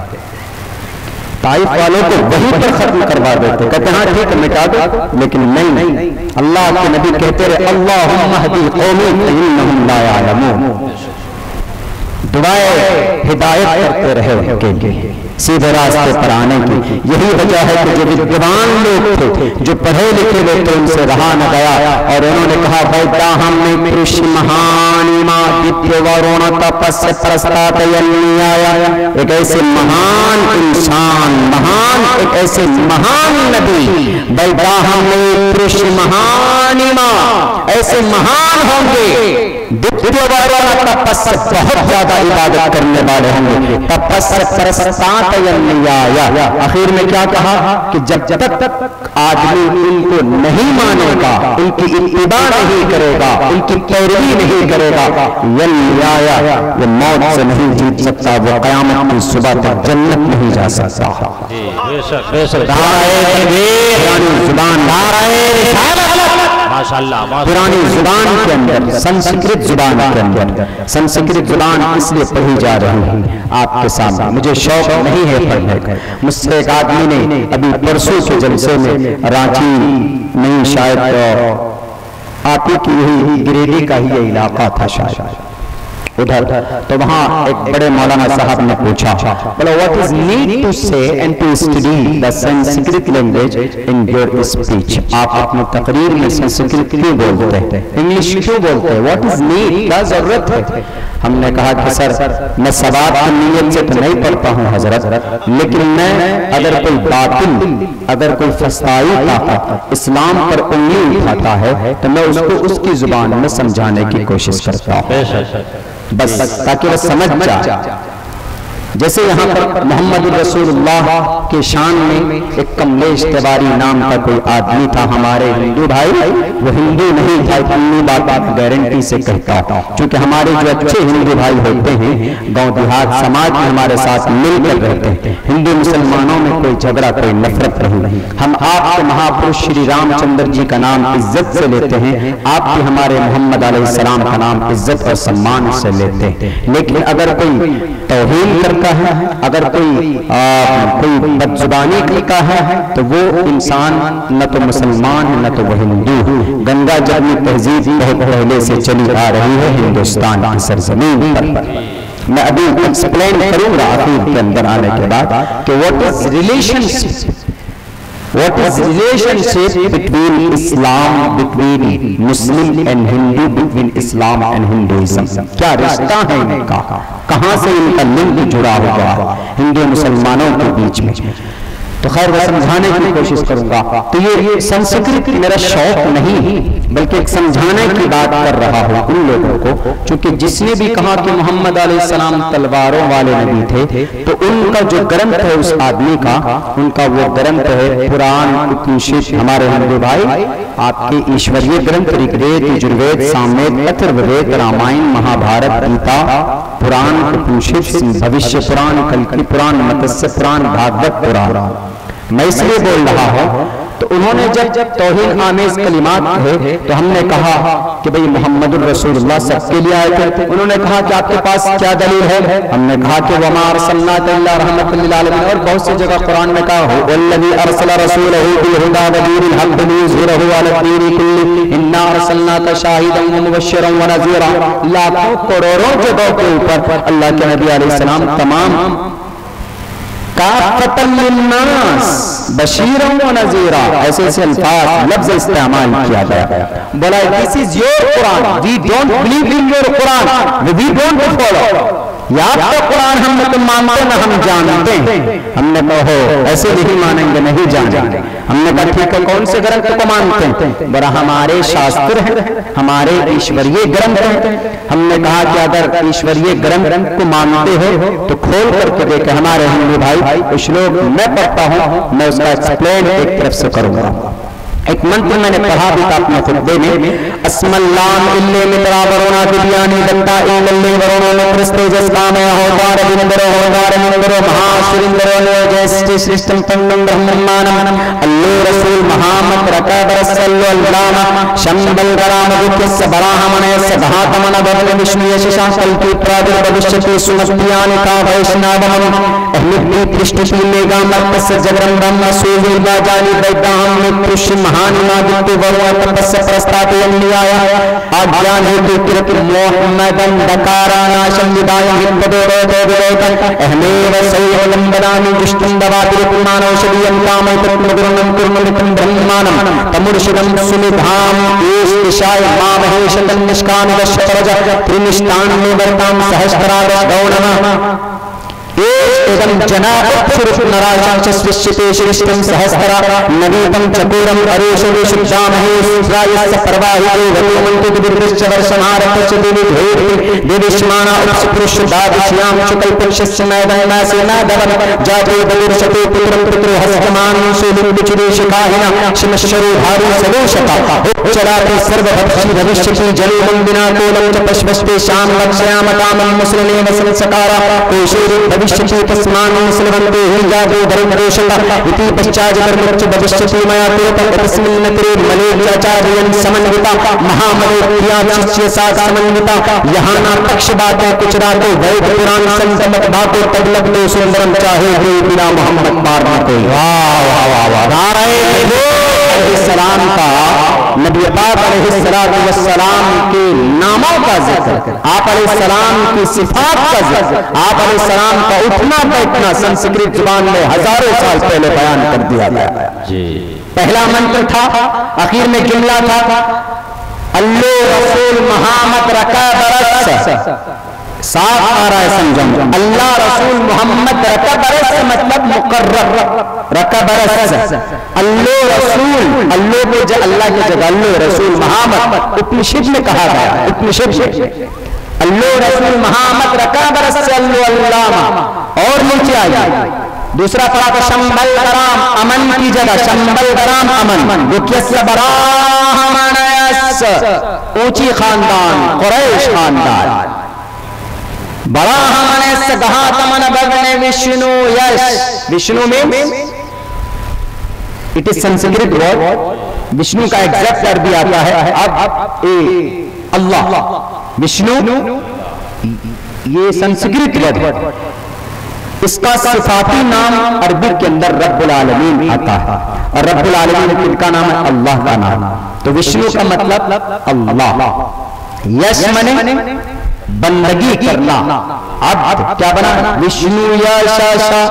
ताइफ वालों को वहीं पर खत्म करवा देते। कहते हाँ ठीक है मिटा दो, लेकिन नहीं, अल्लाह के नबी कहते रहे अल्लाहुम्मा हदी कौमी इन्नहुम ला यअलमून, दुआए हिदायत करते रहे उनके लिए सीधे रास्ते पर आने की। यही वजह है कि जो विद्वान लोग थे, जो पढ़े लिखे लोग थे, उनसे रहा न गया और उन्होंने कहा वैदा हमने कृषि महानिमा दिव्य वरुण तपस्य प्रस्तात एक ऐसे महान इंसान, महान एक ऐसे महान नबी, वैदा हमने कृषि महानिमा ऐसे महान होंगे दिव्य वरुण तपस्य बहुत ज्यादा इबादत करने वाले होंगे, तपस्य प्रस्तात आखिर में क्या कहा कि जब तक आदमी इनको नहीं मानेगा, इनकी इत्तिबा नहीं करेगा, इनकी पैरवी नहीं करेगा, ये मौत से नहीं जीत सकता, वो क़यामत की सुबह तक जन्नत नहीं जा सकता। पुरानी जुबान के अंदर, संस्कृत जुबान के अंदर, संस्कृत जुबान इसलिए पढ़ी जा रही है आपके सामने, मुझे शौक नहीं है पढ़ने का। मुझसे एक आदमी ने अभी परसों के जलसे में, रांची नहीं शायद आप ही की यही गिरिडीह का ही इलाका था शायद उधर, तो वहाँ एक बड़े मौलाना साहब ने पूछा बोला what is need to say and to study the Sanskrit language in your speech. आप अपनी तकरीर में संस्कृत क्यों बोलते हैं, इंग्लिश क्यों बोलते हैं, व्हाट इज नीड, क्या जरूरत है। हमने कहा कि सर मैं सवाब की नीयत से तो नहीं पढ़ता हूँ हजरत, लेकिन मैं अगर कोई बातिल, अगर कोई फसाई ताकत इस्लाम पर उंगली उठाता है तो मैं उसको उसकी जुबान में समझाने की कोशिश करता हूँ, बस ताकि वह समझ जाए। जैसे यहाँ पर मोहम्मद रसूलुल्लाह के शान में एक कमलेश तिवारी नाम का कोई आदमी था, हमारे हिंदू भाई, वो हिंदू नहीं था, इतनी बात गारंटी से कहता हूँ, क्योंकि हमारे जो अच्छे हिंदू भाई होते हैं गांव देहात समाज में हमारे साथ मिलकर रहते हैं, हिंदू मुसलमानों में कोई झगड़ा कोई नफरत नहीं। हम आपके महापुरुष श्री रामचंद्र जी का नाम इज्जत से लेते हैं, आप भी हमारे मोहम्मद अलैहिस्सलाम का नाम इज्जत और सम्मान से लेते हैं। लेकिन अगर कोई तौहीन करता है, अगर कोई बदजुबानी करता है तो वो इंसान न तो मुसलमान है न तो वो हिंदू। गंगा जमनी तहजीब बहुत पहले से चली आ रही है हिंदुस्तान की सरजमीन पर। मैं अभी एक्सप्लेन करूंगा आखिर के अंदर आने के बाद कि what is relationship, what is relationship between Islam, between Muslim and Hindu, between Islam and Hinduism, क्या रिश्ता है इनका, कहाँ से इनका लिंक जुड़ा हुआ हिंदू मुसलमानों के बीच में। तो खैर मैं समझाने की कोशिश करूंगा। तो ये संस्कृत मेरा शौक नहीं, बल्कि एक समझाने की बात कर रहा हूं उन लोगों को, क्योंकि जिसने भी कहा कि मोहम्मद अलैहिस्सलाम तलवारों वाले नबी थे, तो उनका जो ग्रंथ है उस आदमी का, उनका वो ग्रंथ है पुराण उपनिषद। हमारे हिंदू भाई आपके ईश्वरीय ग्रंथ ऋग्वेद, यजुर्वेद, सामवेद, अथर्ववेद, रामायण, महाभारत, गीता, पुराण, उपनिषद, भविष्य पुराण, कल्कि पुराण, मत्स्य पुराण, भागवत पुराण। मैं इसलिए बोल रहा हूं, तो उन्होंने जब तौहीन आमेज कलिमात कहे तो हमने कहा कि भाई मोहम्मदुर रसूलुल्लाह सबके लिए आए थे। उन्होंने कहा कि आपके पास क्या दलील है? हमने कहा कि वमा अरसलनाका इल्ला रहमतल लिल आलमीन, और बहुत सी जगह कुरान में कहा वल्लज़ी अरसला रसूलहु बिल हुदा व दीनिल हक़ लियुज़हिरहु अला दीनि कुल्लिहि इन्ना अरसलनाका शाहिदन व मुबश्शिरन व नज़ीरा। लाखों करोड़ों जगहों के ऊपर अल्लाह के नबी अलैहिस्सलाम तमाम काफ़तन लिन्नास बशीरन व नज़ीरा, ऐसे ऐसे अल्फाज लफ्ज़ इस्तेमाल किया गया। बोला this is your Quran, we don't believe in your Quran, we don't follow. या आपका कुरान हम न तो मानते न हम जानते हैं। हमने कहो ऐसे नहीं मानेंगे, नहीं जानेंगे। हमने कहा ठीक है, कौन से ग्रंथ को मानते हैं? बोला हमारे शास्त्र हैं, हमारे ईश्वरीय ग्रंथ हैं। हमने कहा कि अगर ईश्वरीय ग्रंथ को मानते हो तो खोल करके देखे। हमारे हिंदू भाई कुछ लोग मैं पढ़ता हूं, मैं उसका एक्सप्लेन एक तरफ से करूंगा। एक मंत्र मैंने पढ़ा भी था अपने खुतबे में, अस्मल्लाम इल्ले मित्रावरोना दिव्यानी दत्ता इल्ले वरोनो मित्रस्तेजस कामय होदार विंदरो होदार विंदरो महासुरिंदरो नोजस्ति सृष्टम तन्नं ब्रह्मानम अल्ले रसूल महामत रकाबर सल्लल्लाहु शंबल गराम विक्यस बराहमणयस घातमन भवन विष्णु यशशा कल्पि प्रादुर भविष्यति सुमत्यानि का वैष्णवम अहमिद्दि पृष्ठति मेगामर्तस जगरं ब्रह्म सूर्य वाजानि वैदाहम मित्रुष्य महानिमादित्य वरुण तपस्य प्रस्तापयन्नियाय आज्ञान हेतु कृति मोहम्मदं दकारानाशं विदाय हिप्पदोरोतो विरोधं अहमेव सैवलंबनानि दुष्टं दवातिरुपमानौषधियं कामैतत्मगुरुणं कुर्मलितं ब्रह्माणं तमुर्षिदं सुनिधाम एष दिशाय मामहेशतं निष्कामदशपरज त्रिनिष्ठान्निवर्तां सहस्रादश गौणः एदं जनापक्षुरुनराशंसस्विष्यते श्रेष्ठं सहस्रा नवीतं चकोरं अरेशवे शुद्धामहे सुरायस्य प्रवाहिते वरुमन्ति विदृश्च वर्षमारतस्य दिविधेति दिविष्माना उपसपुरुषदादिश्यां शुकल्पक्षस्य मैदन्नासेना दवन जाते बलिर्षते पुत्रं पितृ हस्तमान सुलिम्बिचुरे शिखाहिना शिमश्चरो भारी सदोषता उच्चराते सर्वभक्षि भविष्यति जलेवं विना कोलं च पश्वस्ते शां लक्ष्याम कामं मुस्लिमेव संसकारा कोशेरि भविष्यति तस्मान् मुस्लिमन्ते हि जातो धर्मदोषः इति पश्चात् धर्मच्च भविष्यति मया कृतं तस्मिन् नगरे मलेचाचार्यं समन्विता महामलेख्याचिस्य साथ समन्विता। यहाँ ना पक्ष बातें कुछ रातों वैद पुराण संत मत बातें तब लगते सुंदरम चाहे हुए बिना मोहम्मद पार न कोई। वाह वाह वाह वाह। नारायण सलाम का नबी पाक अलैहिस्सलाम के नामों का जिक्र, आप अलैहिस्सलाम की सिफात का जिक्र, आप अलैहिस्सलाम का उठना बैठना संस्कृत जुबान में हजारों साल पहले बयान कर दिया गया जी। पहला मंत्र था, आखिर में जुमला था अल्लाह रसूल मोहम्मद रका बरस। साफ आ रहा है समझो, अल्लाह रसूल मोहम्मद रका बरस मतलब मुकर्रर रका बरस। अल्लाह रसूल, अल्लाह के अल्लाह की जगह अल्लाह रसूल मोहम्मद उपनिषद में कहा गया, उपनिषद अल्लाह रसूल मोहम्मद रका बरस से अल्लाह। और नीचे आ जाए दूसरा पढ़ा था शंबल गराम अमन की जगह शंबल गराम अमन, ऊंची खानदान कुरैश खानदान बड़ा हमने घातमन भगने विष्णु यश। विष्णु में it is Sanskrit word, Vishnu का एग्जैक्ट अरबी आता है अब ए अल्लाह। विष्णु ये संस्कृत वर्ड, इसका सिफाती नाम अरबी के अंदर रब्बुल आलमीन आता है, और रब्बुल आलमीन किसका नाम है? अल्लाह का नाम। तो विष्णु का मतलब अल्लाह, यश मने बंदगी करना। अब क्या बना? विष्णु यशा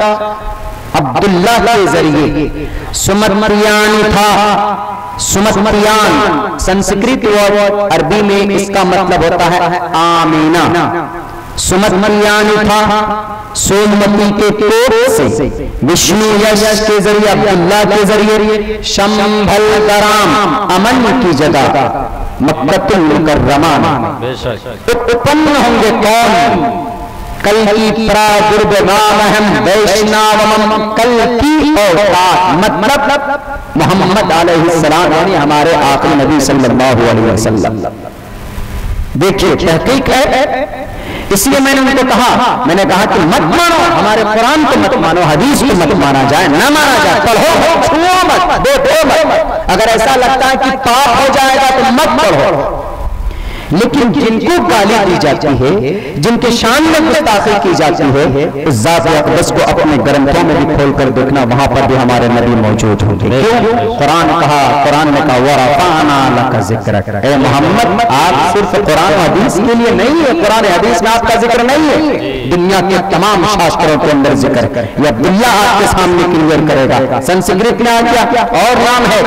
अब्दुल्लाह के जरिए सुमत्रियान था। सुमत्रियान संस्कृत वर्ड, अरबी में इसका मतलब होता है आमीना। सुमति था सोमवती के पेट से, विष्णु यश के जरिए अब्दुल्ला के जरिए शंभल कराम अमन की जगह मक्कतुल मुकर्रमा उत्पन्न होंगे कौन? कल की प्रादुर्भावम वैष्णवम, कल की औकात मतलब मोहम्मद अलैहिस्सलाम यानी हमारे आखिरी नबी सल्लल्लाहु अलैहि वसल्लम। देखिए तहकीक है, इसलिए मैंने उनको कहा, मैंने कहा कि मत मानो हमारे कुरान को, मत मानो हदीस को, मत माना जाए, ना माना जाए, पढ़ो छुओ मत, देखो मत। अगर ऐसा लगता है कि पाप हो जाएगा तो मत पढ़ो। लेकिन जिनको गाली दी जाती है, जिनके शान में गुस्ताखी की जाती है, उस ज़ात अक़दस को अपने ग्रंथों में भी खोलकर देखना, वहां पर भी हमारे नबी मौजूद होंगे। क्यों? कुरान कहा, कुरान ने कहा वरफ़अना लका ज़िक्रक, ए मोहम्मद आप सिर्फ कुरान हदीस के लिए नहीं है, कुरान हदीस में आपका जिक्र नहीं है, दुनिया के तमाम शास्त्रों के अंदर जिक्र कर, ये अब्दुल्ला आपके सामने क्लियर करेगा। संस्कृत में आ गया और नाम है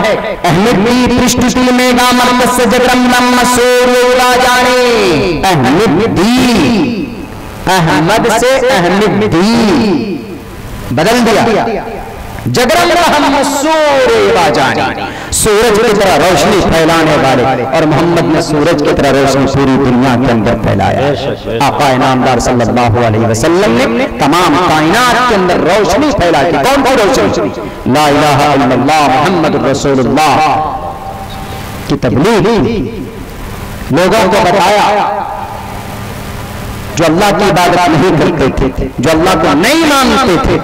अहमदी पृष्ठटी में गामन से जगरम मसूर जाने अहमद से अहमदी बदल दिया, जगरम सूरज की तरह रोशनी फैलाने वाले, और मोहम्मद ने सूरज की तरह रोशनी पूरी दुनिया के अंदर फैलाया। आका इनामदार सल्लल्लाहु अलैहि वसल्लम ने तमाम कायनात के अंदर रोशनी फैला दी। कौन सी रोशनी? ला इलाहा इल्लल्लाह मुहम्मदुर रसूलुल्लाह की तबलीग, लोगों को बताया जो अल्लाह की इबादत नहीं करते थे, जो अल्लाह को नहीं मानते थे,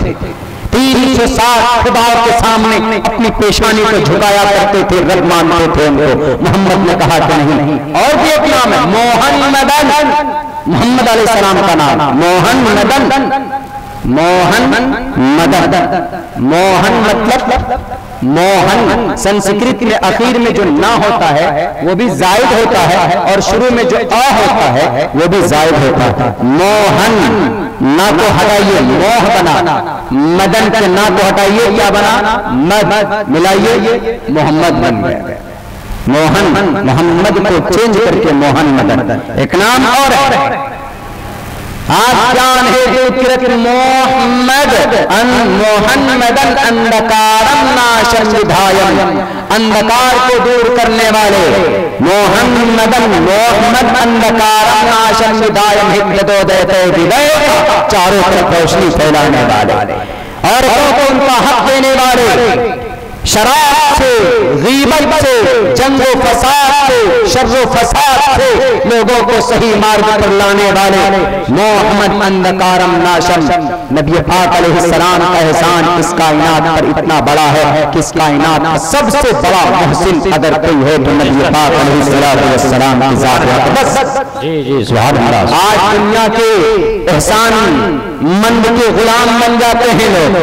360 खुदाओं के सामने अपनी पेशानी को झुकाया करते थे, रब मानते थे उनको। मोहम्मद ने कहा कि नहीं, और भी एक नाम है मोहम्मदन, मोहम्मद अलैहिस्सलाम का नाम मोहम्मदन, मोहन मदन। मोहन मतलब मोहन, संस्कृत में आखिर में जो ना होता है वो भी जायद होता है, और शुरू में जो आ होता है वो भी जायद होता है। मोहन, ना को हटाइए मोह बना, मदन के ना को हटाइए क्या बना? मद, मिलाइए मोहम्मद बन गया। मोहन, मोहम्मद को चेंज करके मोहन मदन। एक नाम और है, आप जान है जो मोहम्मद मोहम्मदन अंधकारम नाशम विधायम, अंधकार को दूर करने वाले मोहम्मदन, मोहम्मद अंधकारम नाशम विधायम हिद्दोदयते विदय, चारों तरफ रोशनी फैलाने वाले, औरतों को उनका हक देने वाले, शराब से, गीबत से, जंगो फसाद से, शर्रो फसाद से लोगों को सही मार्ग पर लाने वाले मोहम्मद अंधकारम नाशम। नबी पाक अलैहिस्सलाम का एहसान इस कायनात पर इतना बड़ा है कि इस कायनात का सबसे बड़ा मुहसिन अगर कोई है तो नबी पाक अलैहिस्सलाम की ज़ात अक़दस। जी सुभान अल्लाह। आज दुनिया के एहसान मंद के गुलाम बन जाते हैं लोग।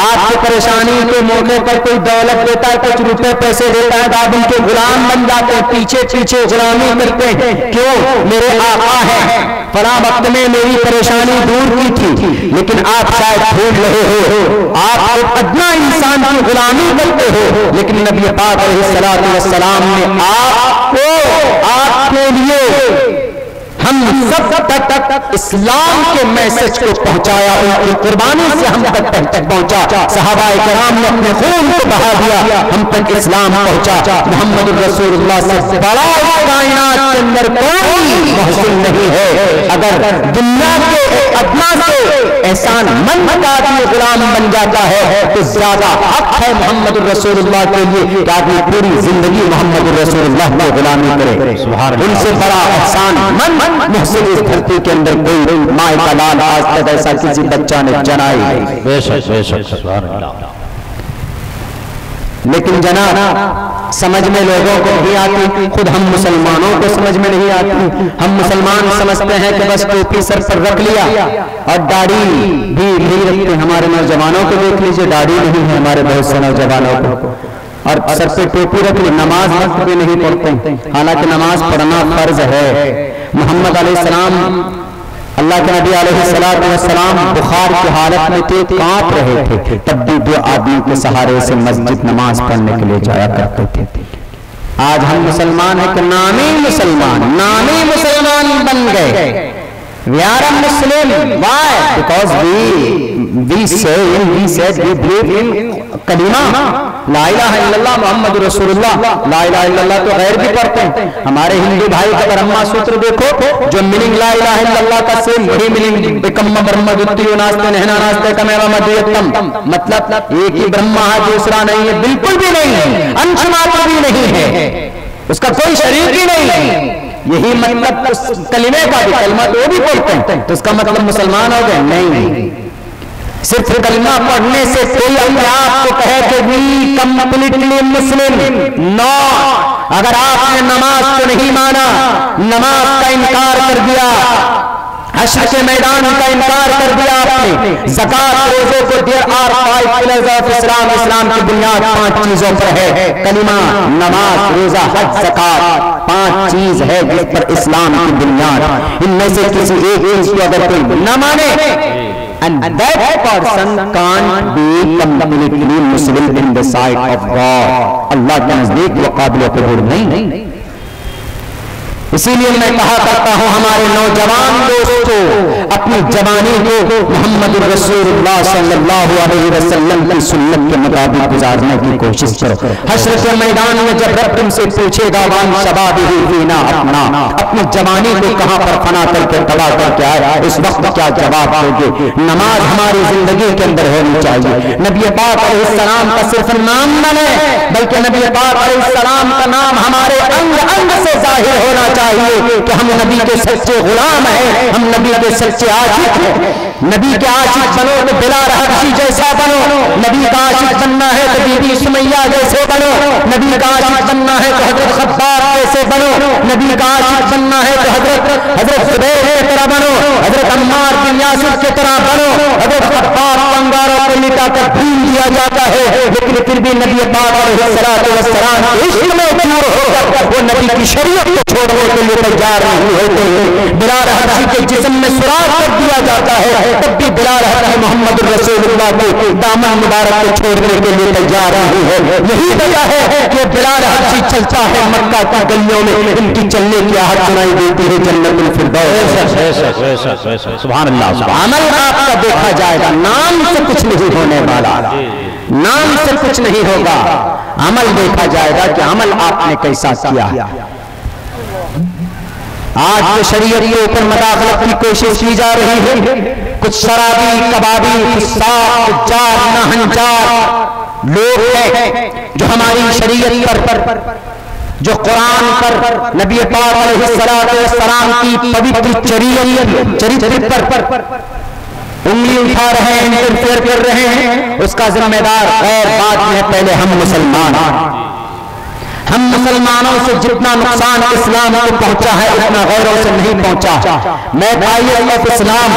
आपकी परेशानी के मौके पर कोई दौलत देता है, कुछ रुपए पैसे देता है, आप उनके गुलाम बन जाते हैं, पीछे पीछे गुलामी करते हैं। क्यों? मेरे आका है, फलां वक्त में मेरी परेशानी दूर की थी, लेकिन आप शायद भूल रहे हो, आप एक अदना इंसान की गुलामी करते हो, लेकिन नबी पाक अलैहिस्सलातु वस्सलाम ने आपको, आपके लिए हम सब तक इस्लाम के मैसेज को पहुंचाया, उनकी कुर्बानी से हम तक पहुंचा। सहाबाए किराम ने अपने खून को बहा दिया, हम तक इस्लाम पहुंचा। मोहम्मद रसूलुल्लाह से बड़ा कायनात के अंदर कोई मुहसिन नहीं है। अगर दुनिया के अदना से एहसान मंद का आदमी गुलाम बन जाता है तो ज्यादा हक है मोहम्मद रसूलुल्लाह के लिए कि आदमी पूरी जिंदगी मोहम्मद रसूलुल्लाह की गुलामी करे। उनसे बड़ा एहसान मंद मुहसिन इस धरती के अंदर कोई माए का लाल आज तक ऐसा किसी बच्चा ने जनाई नहीं। बेशक बेशक सुभान अल्लाह। लेकिन जनाब समझ में लोगों को नहीं आती, खुद हम मुसलमानों को समझ में नहीं आती। हम मुसलमान समझते हैं कि बस टोपी सर पर रख लिया और दाढ़ी भी नहीं रखते। हमारे नौजवानों को देख लीजिए, दाढ़ी नहीं है हमारे बहुत से नौजवानों को, और सर पे टोपी रख ली, नमाज वक्त भी नहीं पढ़ते, हालांकि नमाज पढ़ना फर्ज है। मोहम्मद अलैहिस्सलाम, अल्लाह के नबी अलैहिस्सलाम बुखार की हालत में थे, कांप रहे थे, तब भी दो आदमी के सहारे से मस्जिद नमाज पढ़ने के लिए जाया करते थे। आज हम मुसलमान हैं कि नामी मुसलमान बन गए। We are a Muslim. Why? Because we said we believe in कलीमा ला इलाहा इल्लल्लाह मुहम्मद रसूलुल्लाह। ला इलाहा इल्लल्लाह तो गैर भी पढ़ते हैं। हमारे हिंदू भाई का ब्रह्मा सूत्र देखो, जो मीनिंग ला इलाहा इल्लल्लाह का सेम वही मीनिंग बिकम्मा ब्रह्म द्वितीय नास्ते नहना नास्ते कमेवा मध्यतम, मतलब एक ही ब्रह्मा है, दूसरा नहीं है, बिल्कुल भी नहीं है, अंश मात्र भी नहीं है, उसका कोई शरीक ही नहीं है। यही मतलब उस कलिमे का भी, कलमा तो वो भी बोलते हैं, तो इसका मतलब मुसलमान हो गए? नहीं, सिर्फ कलमा पढ़ने से कोई अपने आप को कहे कि वी कंप्लीटली मुस्लिम, नो। अगर आपने नमाज को नहीं माना, नमाज का इनकार कर दिया, हश्र के मैदान का इनकार कर दिया आपने, ज़कात रोज़े को, there are 5 pillars of Islam, इस्लाम की बुनियाद 5 चीजों पर है, कलिमा, नमाज, रोजा, हज, ज़कात, 5 चीज है जिस पर इस्लाम की बुनियाद। इनमें से किसी एक चीज को अगर कोई न माने, and that person can't be completely Muslim in the sight of God, अल्लाह के नजदीक वो काबिल कबूल नहीं। इसीलिए मैं कहा करता हूं हमारे नौजवान दोस्तों, अपनी जवानी को मोहम्मद रसूलुल्लाह सल्लल्लाहु अलैहि वसल्लम की सुन्नत के मुताबिक गुजारने की कोशिश करो। हश्र के मैदान में जब रब तुमसे पूछेगा वान शबाबिही फीना अपना, अपनी जवानी को कहां पर फना करके तबाह करके आया, इस वक्त क्या जवाब दोगे? नमाज हमारी जिंदगी के अंदर होनी चाहिए। नबी पाक अलैहिस्सलाम का सिर्फ नाम न ले, बल्कि नबी पाक अलैहिस्सलाम का नाम हमारे अंग अंग से जाहिर होना चाहिए कि हम नबी के सच्चे गुलाम हैं, हम नबी के सच्चे आशिक हैं। नबी के आशिक बनो तो बिलाल हबशी जैसा बनो, नबी का आशिक बनना है तो बीबी सुमैया जैसे बनो, नबी का आशिक बनना है तो हजरत खब्बाब जैसे बनो, नबी का आशिक बनना है तो हजरत जुबैर की तरह बनो, हजरत अम्मार बिन यासिर की तरह बनो। हजरत खब्बाब अंगारों को लिटा कर भूल दिया जाता है, लेकिन फिर भी नबी पाक अलैहिस्सलातु वस्सलाम इश्क में चूर होकर वो नबी की शरीयत को छोड़ने के लिए तैयार नहीं होते हैं। बिलाल हबशी के जिस्म में सुराख कर दिया जाता है, तब भी बिलाल हबशी मोहम्मद रसूलुल्लाह के दामन मुबारक को छोड़ने के लिए तैयार नहीं है। यही वजह है कि बिलाल हबशी चलता है मक्का की गलियों में, इनकी चलने की आहट सुनाई देती है जन्नतुल फिरदौस। सुभान अल्लाह। अमल आपका देखा जाएगा, नाम से कुछ नहीं होने वाला, नाम से कुछ नहीं होगा, अमल देखा जाएगा कि अमल आपने कैसा किया। आज जो शरीयत के ऊपर मदाखलत की कोशिश की जा रही है, कुछ शराबी, कबाबी, फुस्साक, नहंजार लोग हैं जो हमारी शरीयत पर, जो कुरान पर, नबी पाक अलैहिस्सलातु वस्सलाम की पवित्र चरित्र पर उंगली उठा रहे हैं, इंटरफेयर कर रहे हैं, उसका जिम्मेदार गैर बात में पहले हम मुसलमान। हम मुसलमानों से जितना नुकसान इस्लाम को पहुंचा है उतना गौरों से नहीं पहुंचा। मैं भाई ऑफ इस्लाम,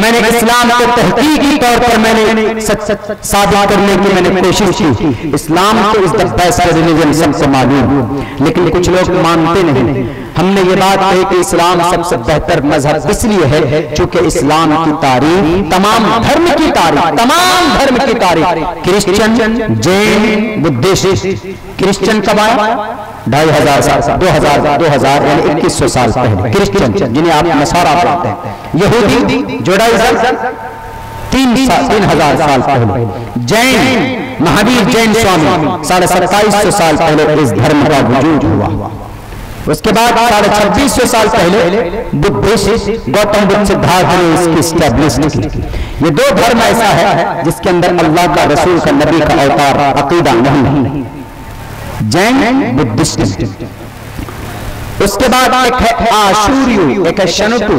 मैंने इस्लाम को तहकीकी तौर पर मैंने साबित करने की मैंने कोशिश की। इस्लाम तो इज द बेस्ट रिलीजन, सबसे मालूम, लेकिन कुछ लोग मानते नहीं। हमने ये बात कही कि इस्लाम सबसे बेहतर मजहब इसलिए है क्योंकि इस्लाम की तारीफ, तमाम धर्म की तारीफ, तमाम धर्म की तारीफ, क्रिश्चियन, जैन, बुद्धिस्ट। क्रिश्चियन कब आया? 2500 साल, 2000 यानी 2100 साल पहले क्रिश्चियन, जिन्हें आप नसारा बोलते हैं। यहूदी, जुडाइज्म 3000 साल पहले। जैन, महावीर जैन स्वामी 2750 साल पहले इस धर्म का वजूद हुआ। उसके बाद 2650 साल पहले बुद्धिस्ट गौतम बुद्ध सिद्धार्थ ने इसकी स्टैब्लिश की। ये दो धर्म ऐसा है जिसके अंदर अल्लाह का, रसूल का, नबी का अवतार अकीदा नहीं। जैन, बुद्धिस्ट। उसके बाद एक है आशूरियो, एक है शनोटू।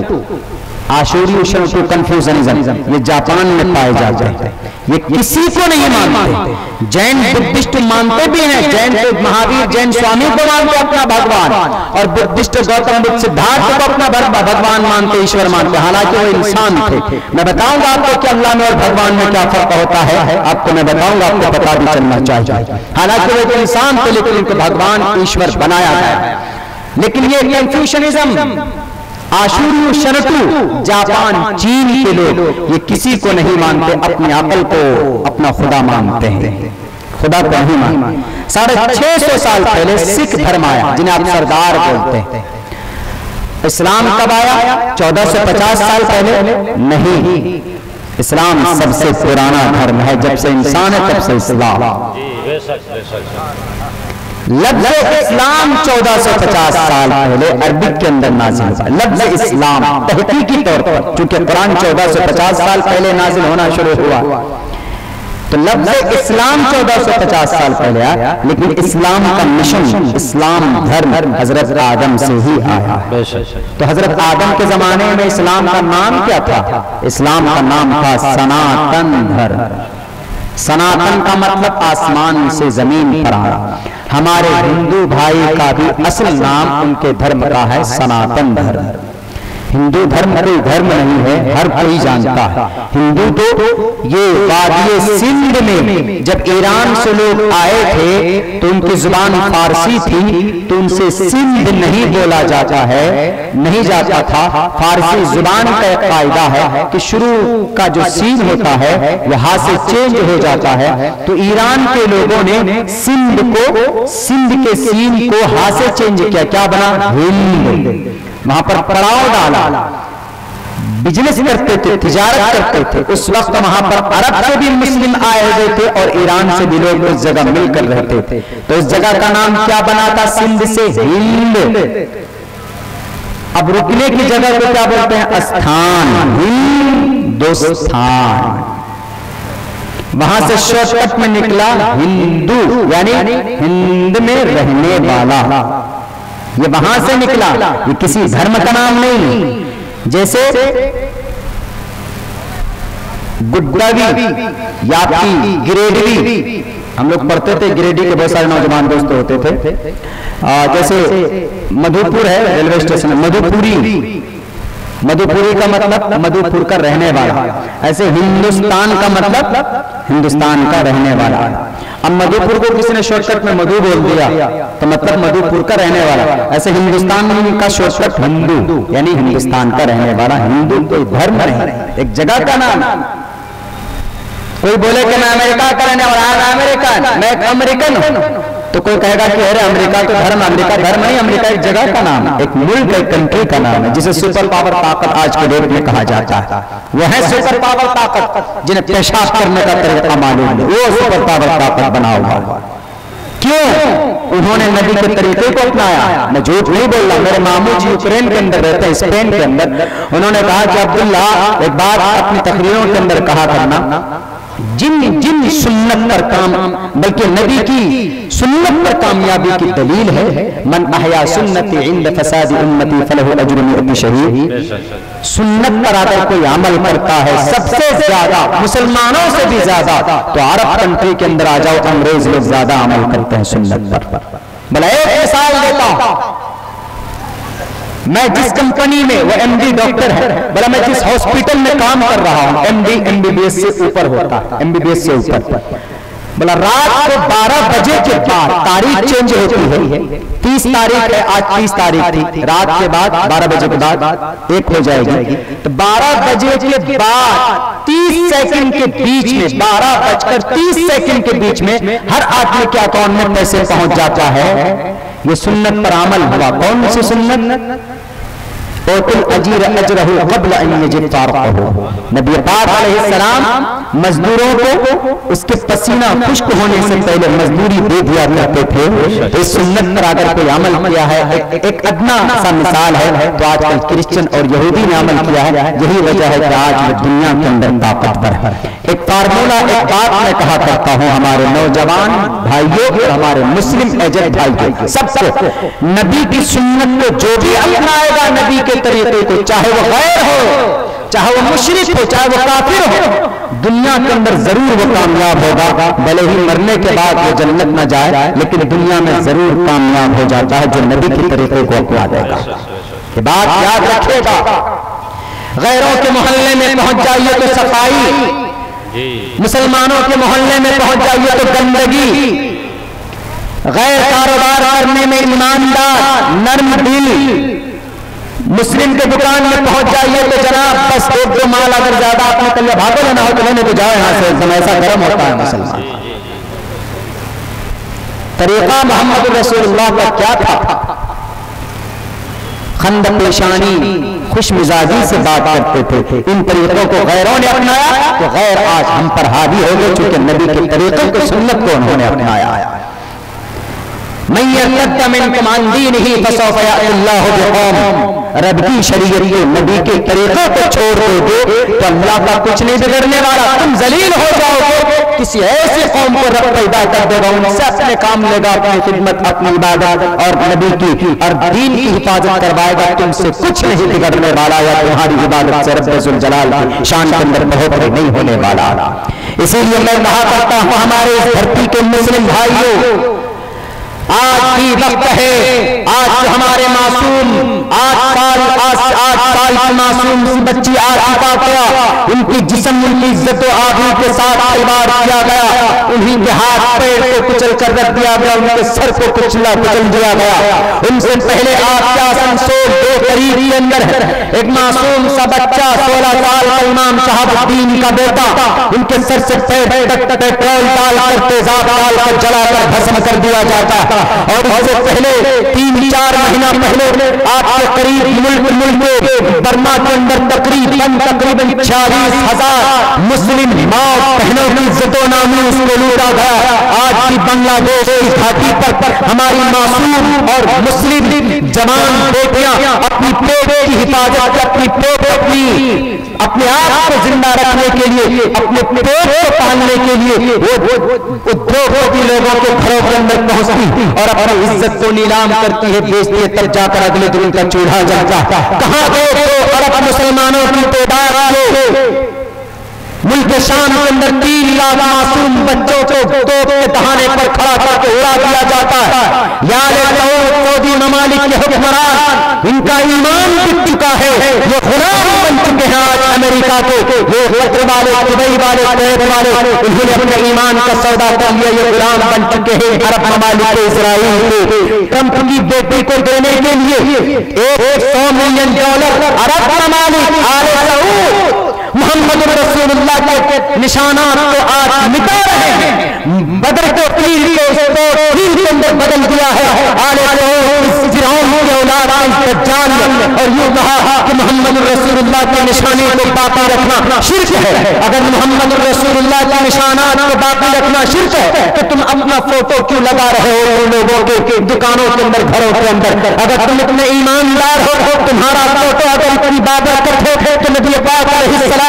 आशूरियो, शनोटू, कंफ्यूजनिज्म, ये जापान में पाए जाते हैं। ये किसी को नहीं मानते। जैन बुद्धिस्ट मानते भी हैं, जैन तो महावीर जैन स्वामी को मानते अपना भगवान, और बुद्धिस्ट गौतम बुद्ध सिद्धार्थ को अपना भगवान मानते, ईश्वर मानते, हालांकि वो इंसान थे। मैं बताऊंगा आपको कि अल्लाह में और भगवान में क्या फर्क होता है, आपको मैं बताऊंगा, आपको पता भी चलना चाहिए। हालांकि वो एक इंसान थे लेकिन उनको भगवान ईश्वर बनाया गया। लेकिन ये कंफ्यूशनिज्म, आशूरियो, शनटू, जापान, चीन के लोग ये किसी को नहीं मानते, अपने अकल को अपना खुदा मानते हैं, खुदा को नहीं मानते। 650 साल पहले सिख धर्म आया, जिन्हें आप सरदार बोलते हैं। इस्लाम कब आया? 1450 साल पहले? नहीं, इस्लाम सबसे पुराना धर्म है। जब से इंसान है तब से इस्लाम। लफ्ज़ इस्लाम 1450 साल पहले अरबिक के अंदर नाजिल हुआ। लफ्ज़ इस्लाम तहकीकी तौर पर, चूंकि कुरान 1450 साल पहले नाजिल होना शुरू हुआ, तो लफ्ज़ इस्लाम 1450 साल पहले आया, लेकिन इस्लाम का मिशन, इस्लाम धर्म हजरत आदम से ही आया। तो हजरत आदम के जमाने में इस्लाम का नाम क्या था? इस्लाम का नाम था सनातन धर्म। सनातन का मतलब आसमान से जमीन पर आना। हमारे हिंदू भाई का भी असल नाम उनके धर्म का है सनातन धर्म। हिंदू धर्म कोई धर्म नहीं है, हर कोई जानता है। हिंदू तो ये वादिये सिंध में जब ईरान से लोग आए थे तो उनकी जुबान फारसी थी, तो उनसे सिंध नहीं बोला जाता है, नहीं जाता था। फारसी जुबान का एक कायदा है कि शुरू का जो सीन होता है वो हाथ से चेंज हो जाता है। तो ईरान के लोगों ने सिंध को, सिंध के सीन को हाथ से चेंज किया, क्या बना? हिंद। वहां पर पड़ाव डाला, बिजनेस करते थे, तिजारत करते थे। उस वक्त वहां पर अरब से भी मुस्लिम आए हुए थे और ईरान से भी लोग उस जगह मिलकर रहते थे। तो उस जगह का नाम क्या बना था? सिंध से हिंद। अब रुकने की जगह को क्या बोलते हैं? स्थान, हिंदुस्तान। वहां से शॉर्टकट में निकला हिंदू, यानी हिंद में रहने वाला। ये वहां से निकला, ये किसी धर्म का नाम नहीं। जैसे गुड्डावी या गिरेडवी, हम लोग पढ़ते थे, गिरेडी के बहुत सारे नौजवान दोस्त होते थे। जैसे मधुपुर है रेलवे स्टेशन, मधुपुरी, मधुपुरी का मतलब मधुपुर का रहने वाला। ऐसे हिंदुस्तान का मतलब हिंदुस्तान का रहने वाला। अब मधुपुर को किसी ने शॉर्टकट में मधु बोल दिया तो मतलब मधुपुर का रहने वाला। ऐसे हिंदुस्तान का शॉर्टकट हिंदू, यानी हिंदुस्तान का रहने वाला। हिंदू कोई धर्म नहीं, एक जगह का नाम। कोई बोले कि मैं अमेरिका का रहने वाला, अमेरिकन, मैं एक अमेरिकन हूं, तो कोई कहेगा कि अरे अमेरिका तो धर्म, अमेरिका धर्म नहीं, अमेरिका एक जगह का नाम है, एक मुल्क, एक कंट्री का नाम है, जिसे सुपर पावर ताकत आज के डेट में कहा जाता है। वो है सुपर पावर ताकत, जिन्हें पेशाब करने का तरीका मालूम है, वो सुपर पावर ताकत बना हुआ। क्यों? उन्होंने नबी के तरीके को अपनाया। मैं झूठ नहीं बोल रहा, मेरे मामू जी यूक्रेन के अंदर रहते हैं, स्पेन के अंदर। उन्होंने कहा कि अब्दुल्ला एक बात अपनी तकरीरों के अंदर कहा करना, जिन जिन सुन्नत पर काम, बल्कि नबी की सुन्नत पर कामयाबी की दलील है, मन अहया सुन्नती इंद फसादी उम्मती फलहु अज्रु मिअती शहीद। सुन्नत पर अगर कोई अमल करता है सबसे ज्यादा, मुसलमानों से भी ज्यादा, तो अरब कंट्री के अंदर आ जाओ, अंग्रेज लोग ज्यादा अमल करते हैं सुन्नत पर। भला एक मिसाल देता हूं, मैं जिस कंपनी में, वो एमडी डॉक्टर है, बोला मैं जिस हॉस्पिटल में काम कर रहा हूं, एमडी एमबीबीएस से ऊपर होता है, एमबीबीएस से ऊपर। बोला रात को 12 बजे के बाद, तारीख चेंज होती है, 30 तारीख है, आज 30 तारीख थी, रात के बाद 12 बजे के बाद 1 हो जाएगी, तो 12 बजे के बाद 30 सेकंड के बीच में, 12:30 के बीच में हर आदमी के अकाउंट में पैसे पहुंच जाता है। ये सुन्नत पर अमल हुआ। कौन सी सुन्नत? नबी पाक अलैहिस्सलाम मजदूरों को उसके पसीना खुश्क होने से पहले मजदूरी दे दिया करते थे। तो इस सुन्नत पर अगर कोई अमल किया है, एक अदना सा मिसाल है, तो आजकल क्रिश्चियन और यहूदी ने अमल किया है। यही वजह है कि आज दुनिया के अंदर ताकतवर है। एक फार्मूला, एक बात मैं कहा करता हूं हमारे नौजवान भाइयों और हमारे मुस्लिम एजेंट भाइयों सबको, नबी की सुन्नत को जो भी अपनाएगा, नबी के तरीके को, चाहे वो गैर हो, चाहे वो मुशरिक हो, चाहे वो काफिर हो, दुनिया के अंदर जरूर वो कामयाब होगा। भले ही मरने के बाद वो जन्नत न जाए, लेकिन दुनिया में जरूर कामयाब हो जाता है जो नबी के तरीके को अपना देगा। ये बात याद रखिएगा। गैरों के मोहल्ले में पहुंच जाइए तो सफाई, मुसलमानों के मोहल्ले में पहुंच जाइए तो गंदगी, गैर कारोबार करने में ईमानदार, नर्म दिल, मुस्लिम के दुकान में पहुंच जाइए तो जनाब बस 1-2 माल अगर ज्यादा आपने कल भागो लेना हो तो लेने तो जाओ यहां से, एकदम ऐसा गर्म होता है मुसलमान। तरीका मोहम्मद रसूलुल्लाह का क्या था? खंद पेशानी, खुश मिजाजी से बात करते थे। इन तरीकों को गैरों ने अपनाया तो गैर आज हम पर हावी हो गए, चूंकि नबी के तरीकों को, सुन्नत को उन्होंने अपनाया। रब की शरीयत के नबी के तरीकों को छोड़ दोगे तो अल्लाह का कुछ नहीं बिगड़ने वाला। तुम जलील हो जाओगे, किसी ऐसी कौम को रब पैदा कर देगा, उनसे अपने काम लेगा, अपनी खिदमत, अपनी इबादत और नबी की और दीन की हिफाजत करवाएगा। तुमसे कुछ नहीं बिगड़ने वाला या तुम्हारी इबादत से रब्बुल जलाल की शान के अंदर बढ़ोतरी नहीं होने वाला। इसीलिए मैं कहा करता हूं हमारे इस धरती के मुस्लिम भाइयों, आज भी वक्त है, आज हमारे मासूम 8 साल की मासूम सी बच्ची आसिफा को उनकी जिस्म, उनकी इज्जत और आबरू के साथ खिलवाड़ किया गया, उन्हीं के हाथ पैर को कुचल कर रख दिया गया, उनके सर को कुचल दिया गया। उनसे पहले आप क्या संसोल 2 करीब के अंदर एक मासूम सा बच्चा 16 साल का इमाम शहाबुद्दीन का बेटा, उनके सर से पैर तक पेट्रोल डालकर तेजाब डालकर जलाकर भस्म कर दिया जाता। और इससे पहले 3-4 महीना पहले आपके करीब मुल्क बर्मा के अंदर तकरीबन 46,000 मुस्लिम माँ बहनों की इज्जतों नामूस को लूटा गया। आज भी बांग्लादेश की घाटी पर हमारी मासूम और मुस्लिम जवान बेटियां अपनी पेट की हिफाजत, अपने आप को जिंदा रखने के लिए, अपने पेट को पालने के लिए वो उद्योगपति लोगों के घरों के अंदर पहुंचती और अपनी इज्जत को नीलाम करती है, बेचती है, तब जाकर अगले दिन उनका चूल्हा जलता। कहां गए तो अरब मुसलमानों की तादाद मुल्क शाम के अंदर 3 लाख मासूम बच्चों को तोप के दहाने पर खड़ा करके उड़ा दिया जाता है। सऊदी ममालिक के हुक्मरान, इनका ईमान बिक चुका है, ये गुलाम बन चुके हैं आज अमेरिका के, ये कतर वाले, दुबई वाले, कुवैत वाले, उन्होंने अपने ईमान का सौदा कर लिया, ये गुलाम बन चुके हैं अरब ममालिक के, इसराइल के। ट्रंप की बेटी को देने के लिए $100 मिलियन अरब ममालिक आले सऊद मोहम्मद रसूलुल्लाह के निशानात को आज मिटा रहे हैं। बदर को तीर के अंदर बदल दिया है आले फिरौन के औलाद दज्जाल ने, और यूं कहा कि मोहम्मद रसूलुल्लाह के निशाने को बाकी रखना शिर्क है। अगर मोहम्मद रसूलुल्लाह के निशानात को बाकी रखना शिर्क है तो तुम अपना फोटो क्यों लगा रहे हो लोगों के दुकानों के अंदर, घरों के अंदर? अगर तुम इतने ईमानदार हो, तुम्हारा फोटो अगर इतनी इबादत करते हो तो नबी पाक अलैहिस्सलाम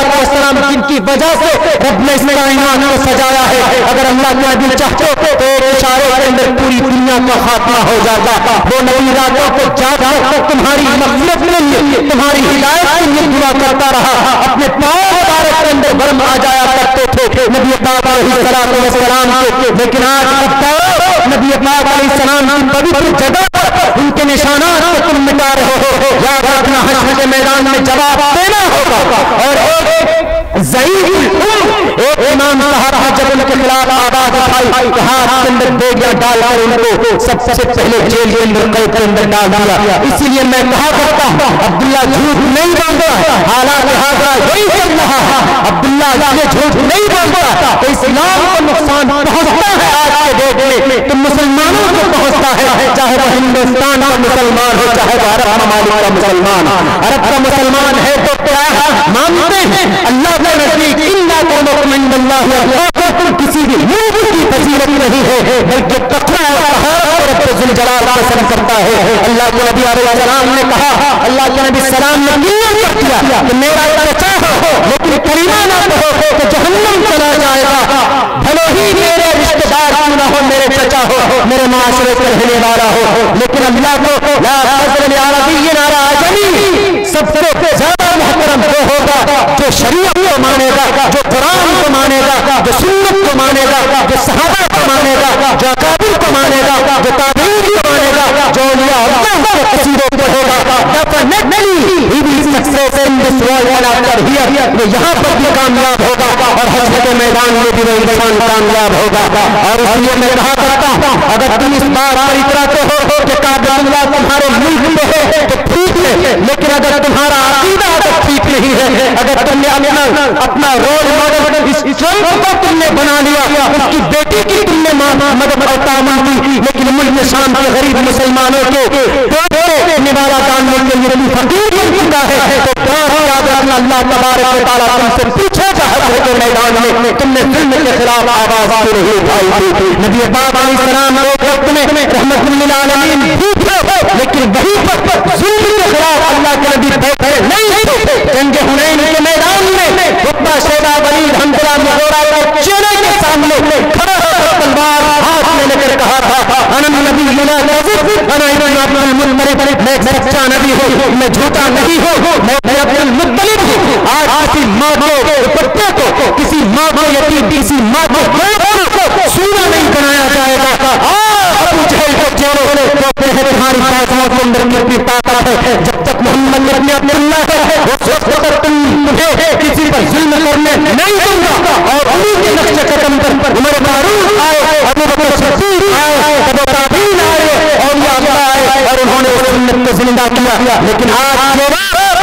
जिनकी वजह से रब ने इस कायनात को सजाया है, अगर अल्लाह के नबी चाहते तो एक इशारे के अंदर पूरी दुनिया का खात्मा हो जाता। वो नई रातों को जागा कर तुम्हारी मग़फ़िरत के लिए, तुम्हारी हिदायत के लिए दुआ करता रहा, अपने पांव मुबारक के अंदर बर्म आ जाया करते थे नबी पाक अलैहिस्सलाम के। लेकिन आज नबी पाक अलैहिस्सलाम की पवित्र जगह पर उनके निशानात को तुम मिटा रहे हो। याद रखना, हश्र के मैदान में जवाब देना होगा। और एक इमाम साहब जब उनके खिलाफ आवाज उठाई, हाथ के अंदर बेड़ियां डालकर उनको सबसे पहले जेल के अंदर, कैद के अंदर डाल दिया। इसीलिए मैं कहा करता हूं अब्दुल्ला झूठ नहीं बोलता, हालात हाजरा यही चल रहा है। अब्दुल्ला ये झूठ नहीं बोलता तो इस्लाम को नुकसान पहुंचता है आज के डेट में, तो मुसलमानों को पहुंचता है, चाहे वह हिंदुस्तान का मुसलमान हो, चाहे वह अरब ममालिक का मुसलमान। अरब का मुसलमान है तो क्या मानते हैं अल्लाह के नजदीक किसी भी मुल्क की फजीलत नहीं है, बल्कि तक़वा और रब्बुल जलाल का सर करता है। अल्लाह के नबी अलैहिस्सलाम ने कहा, अल्लाह के नबी सलाम ने नियत कर दिया कि मेरा चचा हो लेकिन करीमा ना हो तो जहन्नम चला जाएगा। भले ही मेरे रिश्तेदार क्यों ना हो, मेरे चचा हो, मेरे माशरे के रहने वाला हो, लेकिन अल्लाह को ला फज़ल अरबिय्यिन अला अजमी सबसे ज्यादा मुहतरम वो होगा जो शरीयत को मानेगा, जो कुरान को मानेगा, जो सुन्नत को मानेगा, जो सहाबा को मानेगा, जो अकाबिर को मानेगा, जो ताबीन को मानेगा, जो औलिया अल्लाह के कसीदों को होगा। वो यहाँ पर भी कामयाब होगा और हश्र के मैदान में भी वो इंसान कामयाब होगा। और इसलिए मैं कहा करता हूँ अगर तुम इस बात पर इतराते हो कि काबतुल्लाह तुम्हारे मुल्क में है तो ठीक है, लेकिन अगर तुम्हारा अकीदा अगर ठीक नहीं है, अगर तुमने अपना रोल मॉडल इस ट्रंप को तुमने बना लिया, उसकी बेटी की तुमने मदद और तामन की, लेकिन मुल्क शाम के गरीब मुसलमानों के निवाला जानने के लिए फकीर बन चुका है, तो अल्लाह तबारक व तआला तुमसे पूछेगा के मैदान में तुमने जुल्म के खिलाफ आवाज क्यों नहीं उठाई थी। नबी पाक अलैहिस्सलाम एक वक्त में रहमतुल लिल आलमीन भूखे, लेकिन वहीं पर जुल्म के खिलाफ अल्लाह के नबी बैठे नहीं थे। जंग हुनैन के मैदान में उतबा, शैबा, वलीद, हंज़ला, मुग़ीरा और चेले के सामने खड़ा होकर तलवार हाथ में लेकर कहा था, अना नबी ला कज़िब, अना इब्न अब्दुल मुत्तलिब, मैं सच्चा नबी हूं, मैं झूठा नहीं हूं, मैं अब्दुल मुत्तलिब हूं। आज किसी माँ के बच्चे को, किसी माँ को यतीम, किसी माँ को सूरा नहीं बनाया जाएगा। अबू जहल को चोरों ने कहते हैं तुम्हारी बातों के अंदर कितनी ताकत है, जब तक मोहम्मद इब्न अब्दुल्लाह है उस वक्त तक तुम्हें किसी पर जुल्म करने नहीं दूंगा। और उन्हीं के नक्शे कदम पर उमर फारूक आए, अबू बकर सिद्दीक आए, तबा ताबीन आए, औलिया अल्लाह आए और उन्होंने उस सुन्नत को जिंदा किया। लेकिन आज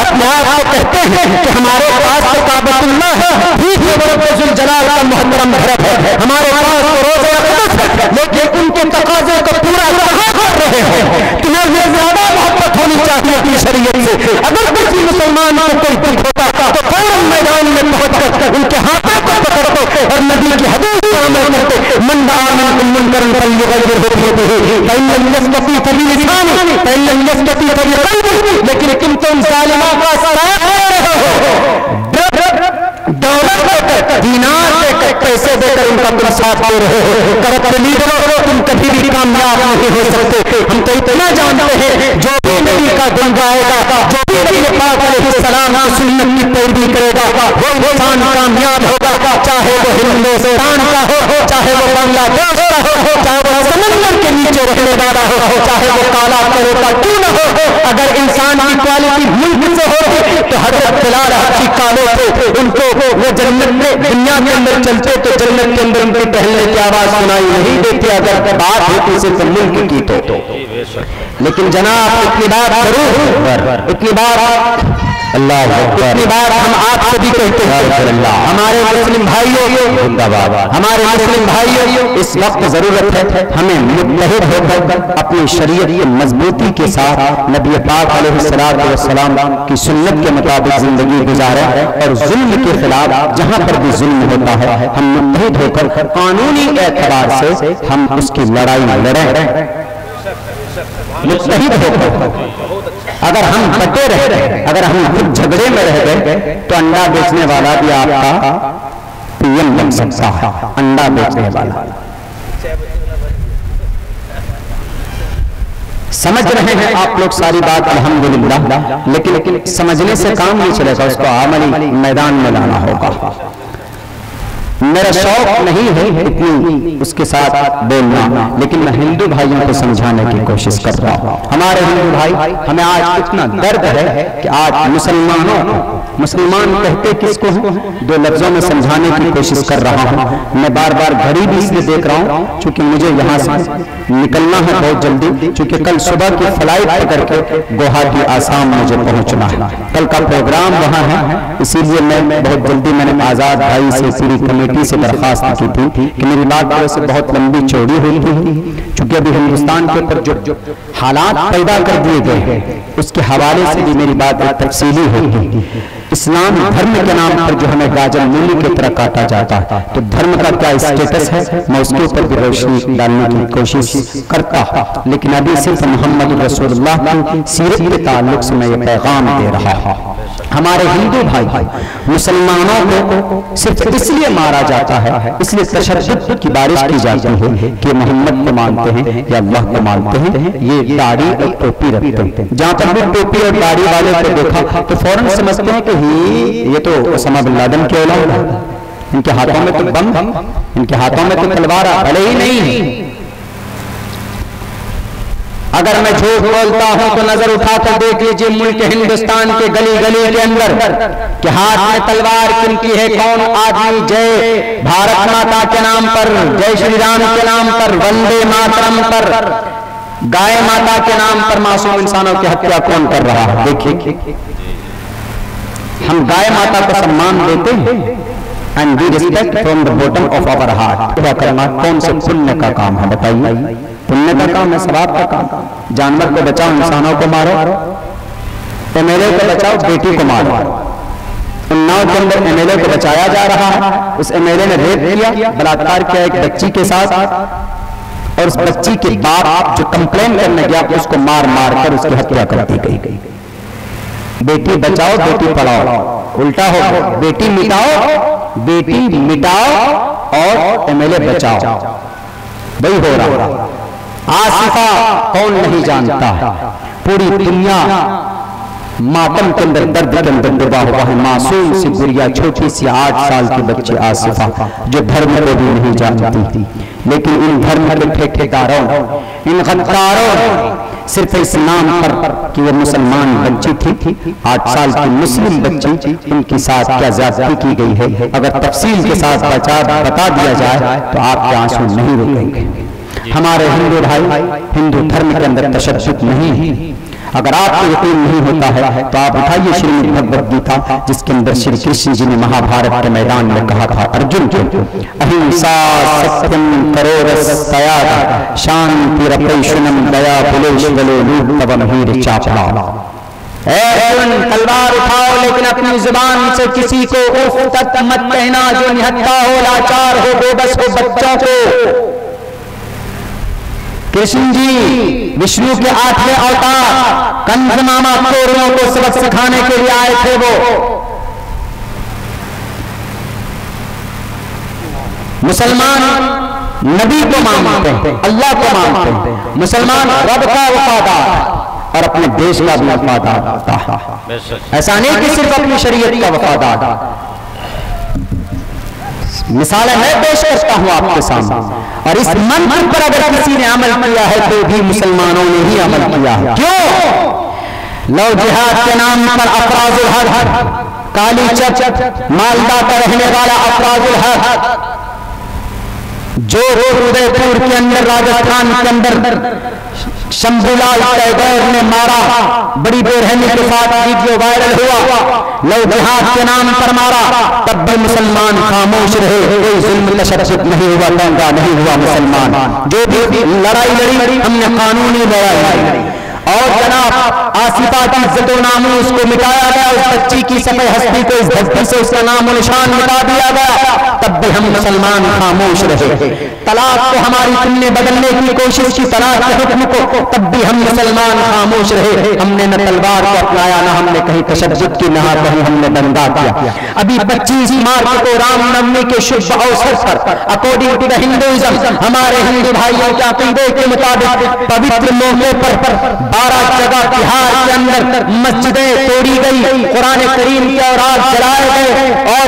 अपने आप को कहते हैं कि हमारे पास तो काबतुल्लाह है, ठीक है, रब्बुल जलाल का मुहतरम घर है, हमारे पास तो रोज़े अक़दस है, लेकिन उनके तकाज़े को पूरा कहाँ कर रहे हैं? तुम्हें ज्यादा मोहब्बत होनी चाहिए अपनी शरीयत से। अगर किसी मुसलमान को कोई दुख होता तो फौरन मैदान में पहुंचकर उनके हाथों को पकड़ते और नबी की हदीस को अमल करते। मन बामिनकुम मुनकरन फल्युग़य्यिरहु बियदिही, फ़इन लम यस्तति फ़बिलिसानिही, फ़इन लम यस्तति फ़बिक़ल्बिही। लेकिन तुम जालिमा का साथ दे रहे हो, दौलत देकर, दीनार देकर, पैसे देकर उनका तुम साथ दे रहे हो। करप्ट लीडरों तुम कभी भी कामयाब नहीं हो सकते। हम तो इतना जानते हैं जो भी नबी का गुण गाएगा, जो भी नबी पाक अलैहिस्सलाम की सुन्नत की पैरवी करेगा, वो इंसान कामयाब होगा, चाहे वो हिंदुस्तान का हो, चाहे वो बांग्लादेश का हो, चाहे वो समंदर के नीचे रहने वाला हो, चाहे वो काला करो का क्यों न हो। अगर इंसान की क्वालिटी मुल्क से हो तो हज़रत बिलाल हबशी काले थे, उनको वो जन्नत में दुनिया के अंदर चलते तो जन्नत के अंदर उनके टहलने की आवाज सुनाई नहीं देती। अगर बात होती सिर्फ मुल्क की तो लेकिन जनाब इतनी बात जरूर, इतनी बात अल्लाह, इतनी बार हम आपसे भी कहते हैं हमारे मुस्लिम भाइयों, हमारे मुस्लिम भाइयों, इस वक्त जरूरत है हमें मुत्तहिद होकर अपनी शरीयत की मजबूती के साथ नबी पाक अलैहिस्सलाम की सुन्नत के मुताबिक जिंदगी गुजारें और जुल्म के खिलाफ जहां पर भी जुल्म होता है हम मुत्तहिद होकर कानूनी एतबार से हम उसकी लड़ाई लड़ें। मुत्तहिद होकर अगर हम बटे रहे, अगर हम खुद झगड़े में रह गए तो अंडा बेचने वाला भी आपका पीएम बन सकता है। अंडा बेचने वाला समझ रहे हैं आप लोग सारी बात अल्हम्दुलिल्लाह, लेकिन समझने से काम नहीं चलेगा, उसको अमली मैदान में लाना होगा। मेरा शौक नहीं है इतनी उसके साथ बोलना, लेकिन मैं हिंदू भाइयों को समझाने की कोशिश कर रहा हूँ। हमारे हिंदू भाई, हमें आज इतना दर्द है कि आज मुसलमानों को, मुसलमान कहते किसको हैं, दो लफ्जों में समझाने की कोशिश कर रहा हूँ। मैं बार बार घड़ी भी इसलिए देख रहा हूँ क्योंकि मुझे यहाँ से निकलना है बहुत जल्दी, क्योंकि कल सुबह की फ्लाइट पकड़ के गुवाहाटी आसाम मुझे पहुँचना है। कल का प्रोग्राम वहाँ है, इसीलिए मैं बहुत जल्दी मैंने आजाद भाई से पूरी कमेटी से दरखास्त की थी कि मेरी बात वैसे बहुत लंबी चौड़ी हुई थी, क्योंकि अभी हिंदुस्तान के ऊपर जो हालात पैदा कर दिए गए हैं उसके हवाले से भी मेरी बात तफसीली होगी। इस्लाम धर्म के नाम पर जो हमें गाजर मूली की तरह काटा जाता है, तो धर्म का क्या स्टेटस है मैं उसके ऊपर भी रोशनी डालने की कोशिश करता हूँ। लेकिन अभी सिर्फ मोहम्मद रसूलुल्लाह की सीरत के ताल्लुक से मैं ये पैगाम दे रहा हूँ। हमारे हिंदू भाई मुसलमानों को सिर्फ इसलिए मारा जाता है, इसलिए तशद्दुद की बारिश की जाती है कि मोहम्मद को मानते हैं या अल्लाह को मानते हैं, ये दाढ़ी और टोपी रखते हैं। जहां पर भी टोपी और दाढ़ी वाले को देखा तो फौरन समझते हैं कि ये तो ओसामा बिन लादेन के औलाद है, इनके हाथों में तो बम, इनके हाथों में तो तलवार भले ही नहीं है। अगर मैं झूठ बोलता हूं तो नजर उठाकर देख लीजिए मुल्क हिंदुस्तान के गली गली के अंदर कि हाथ में तलवार किनकी है, कौन आदमी जय भारत माता के नाम पर, जय श्री राम के नाम पर, वंदे मातरम पर गाय माता के नाम पर मासूम इंसानों की हत्या कौन कर रहा है? देखिए, हम गाय माता को सम्मान देते हैं and we respect from the bottom of our heart. क्या करना कौन से पुण्य का काम है? बताइए, पुण्य का काम है, सवाब का काम। जानवर को बचाओ, इंसानों को मारो। एमएलए को बचाओ, बेटी को मारो। उन्नाव के अंदर एमएलए को बचाया जा रहा है, उस एमएलए ने रेप किया, बलात्कार किया एक बच्ची के साथ, और उस बच्ची के बाप जो कंप्लेन करने गया उसको मार मार कर उसकी हत्या कर दी गई। बेटी बचाओ, बेटी पढ़ाओ, उल्टा हो, बेटी मिटाओ, बेटी मिटाओ और एमएलए बचाओ, वही हो रहा। आसिफा कौन नहीं जानता है? पूरी दुनिया मातम के अंदर, दर्द के अंदर डूबा हुआ है। मासूम सी गुड़िया, छोटी सी 8 साल की बच्ची आसिफा, जो धर्म को भी नहीं जानती, लेकिन इन धर्म के ठेकेदारों, इन गद्दारों सिर्फ इस नाम पर कि वो मुसलमान बच्ची थी, 8 साल की मुस्लिम बच्ची, उनके साथ क्या ज्यादती की गई है, अगर तफसील के साथ बता दिया जाए तो आपके आंसू नहीं रुकेंगे। हमारे हिंदू भाई, हिंदू धर्म के अंदर तशद्दुद नहीं है। अगर आपको यकीन नहीं होता है तो आप उठाइए श्रीमद् भगवद गीता, जिसके अंदर श्री कृष्ण जी ने महाभारत के मैदान में कहा था अर्जुन को, अहिंसा सत्यम करोरस्तयाग शांतिरपैशुनम दया बुलेशवलोलूपवमहीर चापला। अर्जुन, तलवार उठाओ, लेकिन अपनी जुबान से किसी को उफ तक मत कहना जो निहत्था हो, लाचार हो, बेबस हो, बच्चों को। कृष्ण जी विष्णु के 8वें अवतार, कंस मामा कौरवों को सबक सिखाने के लिए आए थे। वो मुसलमान नबी को मानते हैं, अल्लाह को मानते हैं, मुसलमान रब का वफादार और अपने देश का भी वफादार होता है। ऐसा नहीं कि सिर्फ अपनी शरीयत का वफादार। मिसाल मैं पेश करता हूं आपके सामने, और इस मंत्र पर अगर किसी ने अमल किया है तो भी मुसलमानों ने ही अमल किया है। क्यों? लव जिहाद के नाम पर अफराजुल हक, काली चक मालदा का रहने वाला अफराजुल हक, जो उदयपुर के अंदर, राजस्थान के अंदर शंभूलाल टैगोर ने मारा, बड़ी बेरहमी के साथ वीडियो वायरल हुआ, लव जिहाद के नाम पर मारा, तब भी मुसलमान खामोश रहे, कोई जुल्म तशद्दुद नहीं हुआ, दंगा नहीं हुआ। मुसलमान जो भी लड़ाई लड़ी, हमने कानूनी लड़ाई लड़ी, और जनाब आसिफा की इज्जत व नामूस को मिटाया गया, उस बच्ची की सफेद हस्ती को इस धरती से उसका नाम निशान मिटा दिया गया, तब भी हम मुसलमान खामोश रहे। तलाक को हमारी तुमने बदलने की कोशिश की, तलाक के हुक्म को, तब भी हम मुसलमान खामोश रहे। हमने न तलवार को अपनाया, न हमने कहीं तशद्दुद की, न कहीं हमने दंगा किया। अभी 25 मार्च को रामनवमी के शुभ अवसर पर अकॉर्डिंग टू द हिंदुइज्म, हमारे हिंदू भाइयों के अकीदे के मुताबिक पवित्र मौके पर 12 जगह बिहार के अंदर मस्जिदें तोड़ी गई, कुरान करीम के औरात जलाए गए, और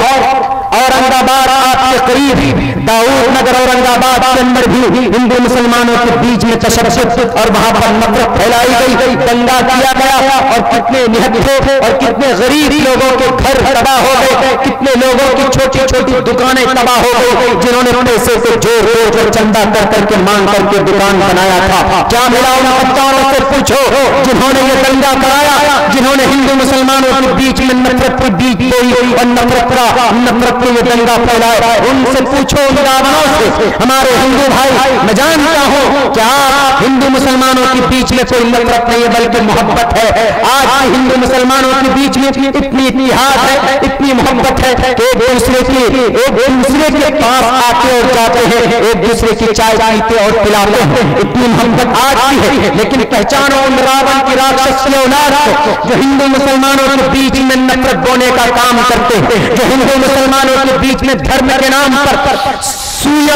औरंगाबाद आपके करीब दाऊद नगर औरंगाबाद के अंदर भी हिंदू मुसलमानों के बीच में तशद्दुद और वहां पर नफरत फैलाई गई, दंगा किया गया, और कितने निहत्थे और कितने गरीब लोगों के घर तबाह हो गए, कितने लोगों की छोटी छोटी दुकानें तबाह हो गई, जिन्होंने पैसे को जोड़ जोड़ चंदा कर करके मांग करके दुकान बनाया था। क्या मिला उन बच्चों से पूछो जिन्होंने ये दंगा कराया, जिन्होंने हिंदू मुसलमानों के बीच में नफरत की बीज बोई और नफरत के ये दंगा फैलाया, उनसे पूछो, रावणों से। हमारे हिंदू भाई, मैं जानता हूं क्या हिंदू मुसलमानों के बीच में कोई नफरत नहीं है, बल्कि मोहब्बत है। आज हिंदू मुसलमानों के बीच में इतनी इतिहाद है, इतनी मोहब्बत है कि एक दूसरे के पास आते और जाते हैं, एक दूसरे की चाय पीते और पिलाते हैं, इतनी मोहब्बत आज भी है। लेकिन पहचानो उन रावण की राक्षस की औलाद को, जो हिंदू मुसलमानों के बीच में नफरत बोने का काम करते हैं, जो हिंदू मुसलमानों के बीच में धर्म के नाम पर सूया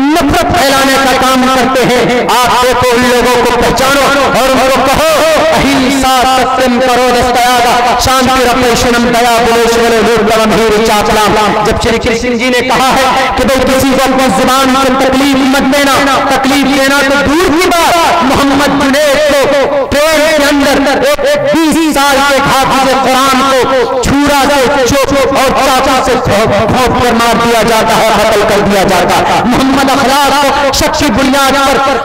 नफरत फैलाने का काम करते हैं। आप देखो उन लोगों को पहचानो और उनको कहो अहिंसा सत्यम करो दस्तयागा शांतिरपैशुनम दया बुलेशवलोलूपवमहीर चापला। जब श्री कृष्ण जी ने कहा है कि भाई किसी को अपनी जुबान से तकलीफ मत देना, तकलीफ देना तो दूर की बात, मोहम्मद जुनैद को ट्रेन के अंदर 20 साल के हाफिज़ कुरान को छुरा से चोट और चाचा से भोंक कर मार दिया जाता है, कत्ल कर दिया जाता है। मोहम्मद अखलाक को शक की बुनियाद पर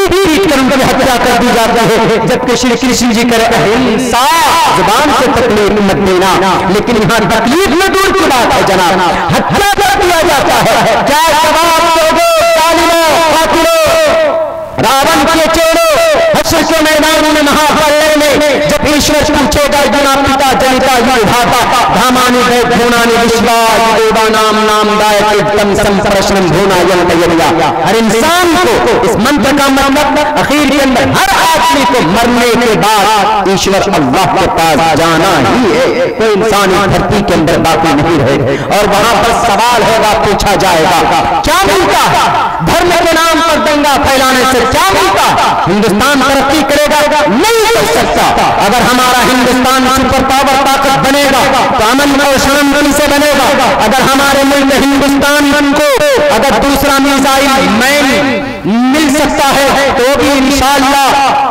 पीट कर उनकी हत्या कर दी जाती है, जबकि श्री कृष्ण जी करे अहिंसा, जुबान से तकलीफ मत देना। लेकिन यहाँ तकलीफ में दूर की बात है जनाब, हत्या कर दिया जाता है। क्या जवाब दोगे जालिमों, कातिलों, रावण के चोरों? हश्र के मैदान में महाप्रलय में जब ईश्वर पूछेगा गुना पिता जनिता युधाता धामानि गए भूनानि विश्वास देवा नाम नामदायक एकदम संप्रश्नम भूना यंत यदिया। हर इंसान को इस मंत्र का मतलब आखिर के अंदर हर आदमी को मरने के बाद ईश्वर अल्लाह के पास जाना ही है। कोई इंसान इस धरती के अंदर बाकी नहीं रहे और वहां पर सवाल होगा, पूछा जाएगा क्या मिलता है धर्म के नाम पर दंगा फैलाने से, क्या मिलता? हिंदुस्तान तरक्की करेगा? नहीं कर सकता। अगर हमारा हिंदुस्तान सुपर पावर ताकत बनेगा तो अमन और शांति से बनेगा। अगर हमारे मुल्क हिंदुस्तान को अगर दूसरा मिसाइल मैन मिल सकता है तो भी इंशाअल्लाह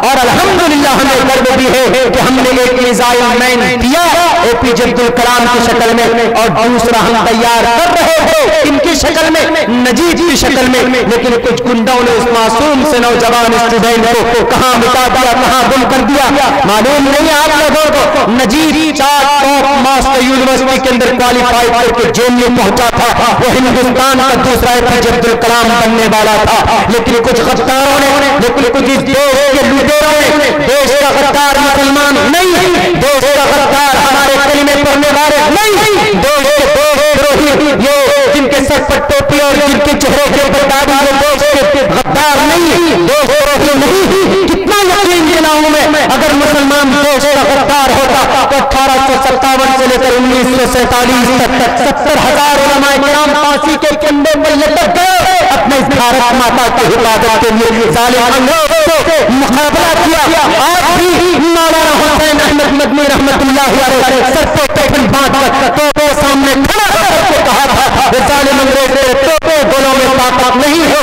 और अल्हम्दुलिल्लाह हमें गर्व भी है कि हमने एक मिसाइल मैन दिया एपीजे अब्दुल कलाम की शक्ल में, और दूसरा हम तैयार कर रहे थे इनकी शक्ल में, नजीब की शक्ल में। लेकिन कुछ गुंडों ने उस मासूम से नौजवान स्टूडेंट को कहां मिटा दिया, कहां गुम कर दिया, मालूम नहीं आप लोगों को। नजीब टॉप मास्टर यूनिवर्सिटी के अंदर क्वालिफाई करके जेल में पहुंचा था, वो हिंदुस्तान का दूसरा एपीजे अब्दुल कलाम बनने वाला था। लेकिन कुछ गद्दारों ने, लेकिन कुछ इस देश के लुटेरों ने, देश का गद्दार मुसलमान नहीं, देश का गद्दार हमारे कलमे पढ़ने वाले नहीं, देश के देशद्रोही ये जिनके सर पर टोपी और जिनके चेहरे के ऊपर दाढ़ी, वो देश के गद्दार नहीं, देशद्रोही नहीं। कितना यकीन दिलाऊं मैं, अगर मुसलमान देश का गद्दार होता तो 1857 से लेकर 1947 तक 70,000 उलमाए किराम फांसी के कंधे पर लटक गए अपने भारत माता की हिफाजत के लिए। जालिम अंग्रेजों से मुकाबला किया। आज भी मौलाना हुसैन अहमद मदनी रहमतुल्लाह अलैह सर पे कफन बांधकर तोपों सामने खड़ा करके कहा था, जालिम अंग्रेज के तोपों गोलों में ताकत नहीं है,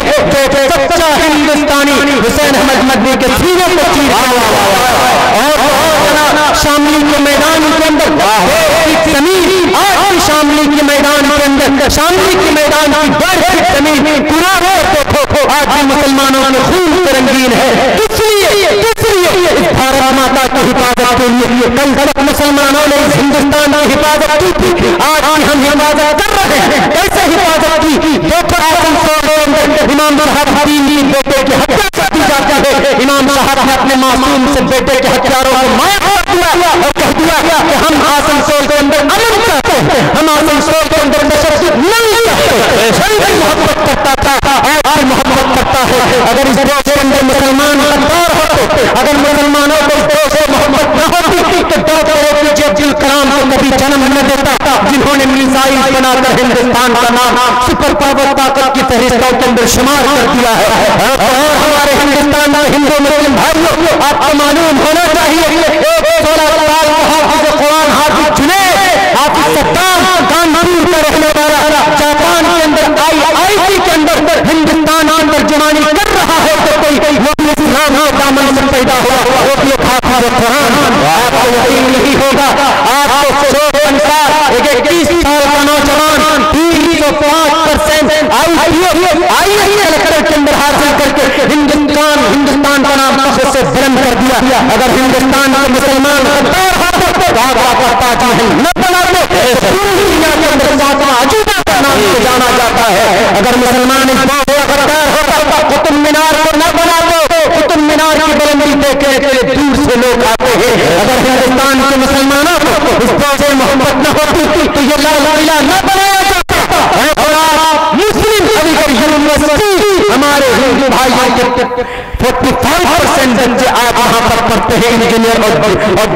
जो सच्चा हिंदुस्तानी हुसैन अहमद मदनी के सीने को चीर और शामली के मैदान के अंदर जमीन, आज शामली के मैदान के अंदर, शामली के मैदान की बड़ी जमीन पूरा आज भी मुसलमानों के खून से रंगीन है। इसलिए भारत माता की हिफाजत के लिए कल तक मुसलमानों ने इस हिंदुस्तान की हिफाजत की थी, आज भी हम हिफाजत कर रहे हैं। कैसे हिफाजत की? इमाम साहब की बेटे की हत्या कर दी जाती है, इमाम साहब ने अपने मासूम से बेटे के हत्यारों को माफ कर दिया और कह दिया कि हम आसनसोल के अंदर अमन चाहते हैं, हम आसनसोल के अंदर तशद्दुद नहीं चाहते। मोहब्बत करता था और मोहब्बत करता है। अगर इस देश के अंदर मुसलमान गद्दार होते, अगर मुसलमानों को इस देश से मोहब्बत न होती तो डॉक्टर एपीजे अब्दुल कलाम को कभी जन्म न देता, जिन्होंने मिसाइल बनाकर हिंदुस्तान का नाम सुपर पावर ताकत की फहरिस्तों के अंदर शुमार कर दिया है। और हमारे हिंदुस्तान में हिंदू मुस्लिम भाइयों, आपको मालूम होना चाहिए 16 साल हाफिज कुरान हाफिज चुने, हाफिज सद्दाम कानपुर में रहने वाला जापान के अंदर आईआईटी के अंदर हिंदुस्तान के अंदर जमानी कर रहा है तो कोई वो इस्लाम के दामन से पैदा हुआ, वो भी हाफिज कुरान। आपको यकीन नहीं होगा, आपको सोच अनुसार 21 साल का नौजवान 305% आईआईटी के अंदर हासिल करके हिंदुस्तान का नाम सबसे बुलंद कर दिया। अगर हिंदुस्तान के मुसलमान गद्दार होते न बनाते दुनिया के अंदर सातवां अजूबा का नाम से जाना जाता है। अगर मुसलमान इस बात में गद्दार होता कुतुब मीनार को न बनाते, कुतुब मीनार की बुलंदी देखने के लिए दूर से लोग आते हैं। अगर हिंदुस्तान के मुसलमानों को इस बात से मोहब्बत न होती तो ये लाल किला न बनाया जाता। मुस्लिम अलीगढ़ यूनिवर्सिटी हमारे हिंदू भाइयों के 45% बच्चे आज वहां पर पढ़ते हैं, इंजीनियर और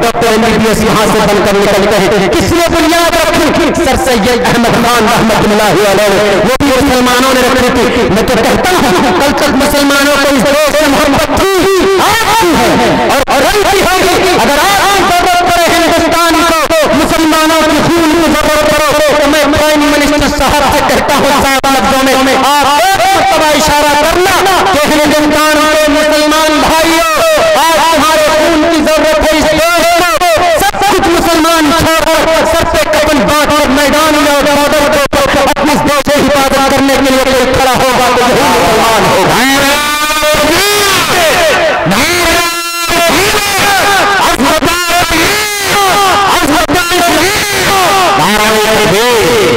डॉक्टर एमबीबीएस यहाँ से बनकर निकलते हैं। किसने बुनियाद रखी? सर सैयद अहमद खान रहमतुल्लाह अलैह, वो भी मुसलमानों ने रखी थी। मैं तो कहता हूँ कल तक मुसलमानों को इस देश से मोहब्बत थी और रही होगी। अगर आज जरूरत पड़े हिंदुस्तान को मुसलमानों की खून की जरूरत पड़े तो मैं प्राइम मिनिस्टर साहब से कहता हूँ साफ लफ्जों में आप मरतबा इशारा करना कि हिंदुस्तान के मुसलमान भाइयों आज हमारे खून की जरूरत है। इस देश को सब कुछ मुसलमान छोड़कर सर पे कफन बांधकर मैदान में और बॉर्डर को अपनी देश से हिफाजत करने के लिए खड़ा होगा तो यही मुसलमान होगा।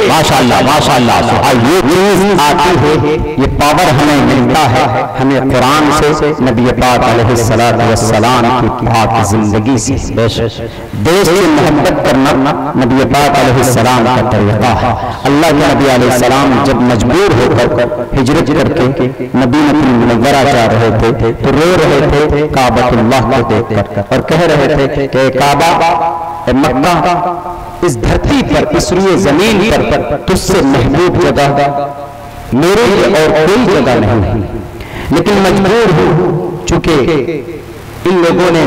माशाअल्लाह माशाअल्लाह। ये चीज आती है, ये पावर हमें मिलता है, हमें कुरान से, नबी पाक अलैहिस्सलातु वस्सलाम की पाक जिंदगी से। देश से मोहब्बत करना नबी पाक अलैहिस्सलाम का तरीका है। अल्लाह के नबी अलैहिस्सलाम जब मजबूर होकर हिजरत करके मदीना मुनव्वरा जा रहे थे तो रो रहे थे काबतुल्लाह को देखकर और कह रहे थे कि काबा, मक्का, इस धरती पर, इस रुए जमीन पर तुझसे महबूब जगह मेरे लिए और कोई जगह नहीं, लेकिन मजबूर हूं चूंकि इन लोगों ने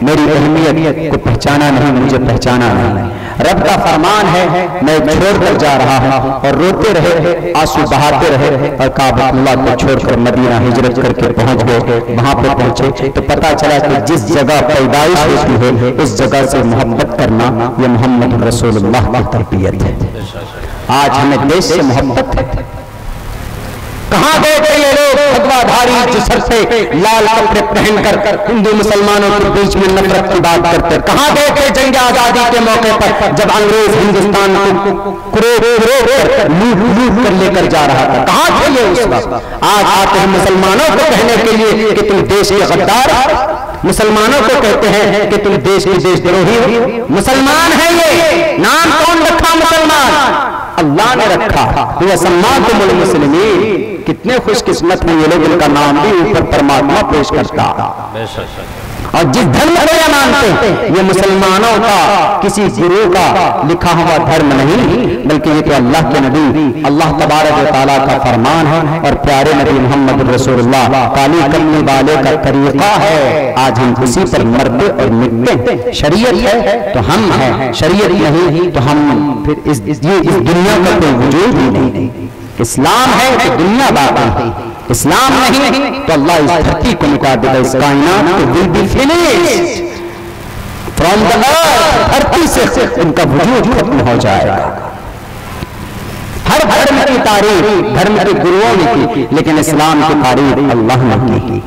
मेरी अहमियत को पहचाना नहीं, मुझे पहचाना नहीं। रब का फरमान है, मैं छोड़कर जा रहा हूं, और रोते रहे, आंसू बहाते रहे और काबतुल्लाह को छोड़कर मदीना हिजरत करके पहुंच गए। वहां पर पहुंचे तो पता चला कि जिस जगह पैदाइश होती है उस जगह से मोहब्बत करना यह मोहम्मद रसूलुल्लाह की तरबियत है। आज हमें देश से मोहब्बत है। कहां गए थे ये लोग फतवाधारी जो सर से लाल कपड़े पहनकर हिंदू मुसलमानों के बीच में नफरत की बात करते? कहां गए थे जंग आजादी के मौके पर जब अंग्रेज हिंदुस्तान को लूट कर लेकर जा रहा था? कहां थे ये उस वक्त? आज आते हैं मुसलमानों को कहने के लिए कि तुम देश के गद्दार, मुसलमानों को कहते हैं कि तुम देश के देशद्रोही हो। मुसलमान है ये, नाम कौन रखा मुसलमान? अल्लाह ने रखा। हुआ सम्मातुल मुस्लिमीन। कितने खुशकिस्मत हैं ये लोग, इनका नाम भी ऊपर परमात्मा पेश करता। और जिस धर्म को ये मानते हैं ये मुसलमानों का किसी गुरु का लिखा हुआ धर्म नहीं, बल्कि ये तो अल्लाह के नबी अल्लाह तबारक व तआला का फरमान है और प्यारे नबी मोहम्मद रसूलुल्लाह काली करने वाले का तरीका है। आज हम उसी पर मरते और मिटते। शरीयत है तो हम हैं, शरीयत नहीं तो हम फिर इस दुनिया का कोई वजूद ही नहीं। इस्लाम है तो दुनिया बाकी है, इस्लाम नहीं तो अल्लाह इस धरती को मिटा देगा, इस कायनात को will be finished from the earth. धरती से उनका वजूद खत्म हो जाएगा। हर धर्म की तारीफ धर्म के गुरुओं ने की, लेकिन इस्लाम की तारीफ अल्लाह ने की।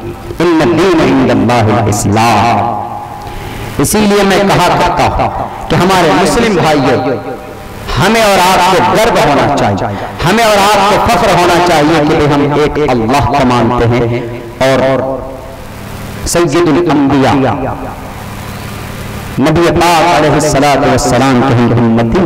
इन्ना दीन इंदल्लाहिल इस्लाम। इसीलिए मैं कहा करता हूं कि हमारे मुस्लिम भाइयों, हमें और आपको गर्व होना चाहिए, हमें और आपको फख्र होना चाहिए कि हम एक अल्लाह को मानते हैं और सय्यदुल अंबिया नबी पाक अलैहिस्सलातु वस्सलाम के उम्मती,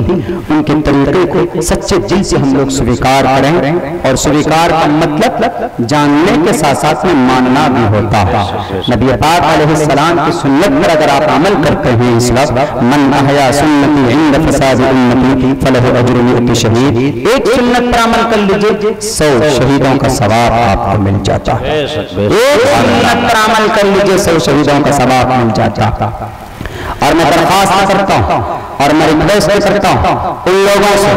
उनके तरीके को सच्चे दिल से हम लोग स्वीकार करें। और स्वीकार का मतलब जानने के साथ साथ में मानना भी होता है। नबी पाक अलैहिस्सलाम की सुन्नत पर अगर आप अमल करते हैं, इस वक्त मन अहया सुन्नती इंद फसाद उम्मती फलहु अज्रु मिअति शहीद, एक सुन्नत पर अमल कर लीजिए 100 शहीदों का सवाब आपको मिल जाता है। एक सुन्नत पर अमल कर लीजिए 100 शहीदों का सवाब मिल जाता है। और मैं दरख्वास्त करता हूं और मैं रिक्वेस्ट करता हूं उन लोगों से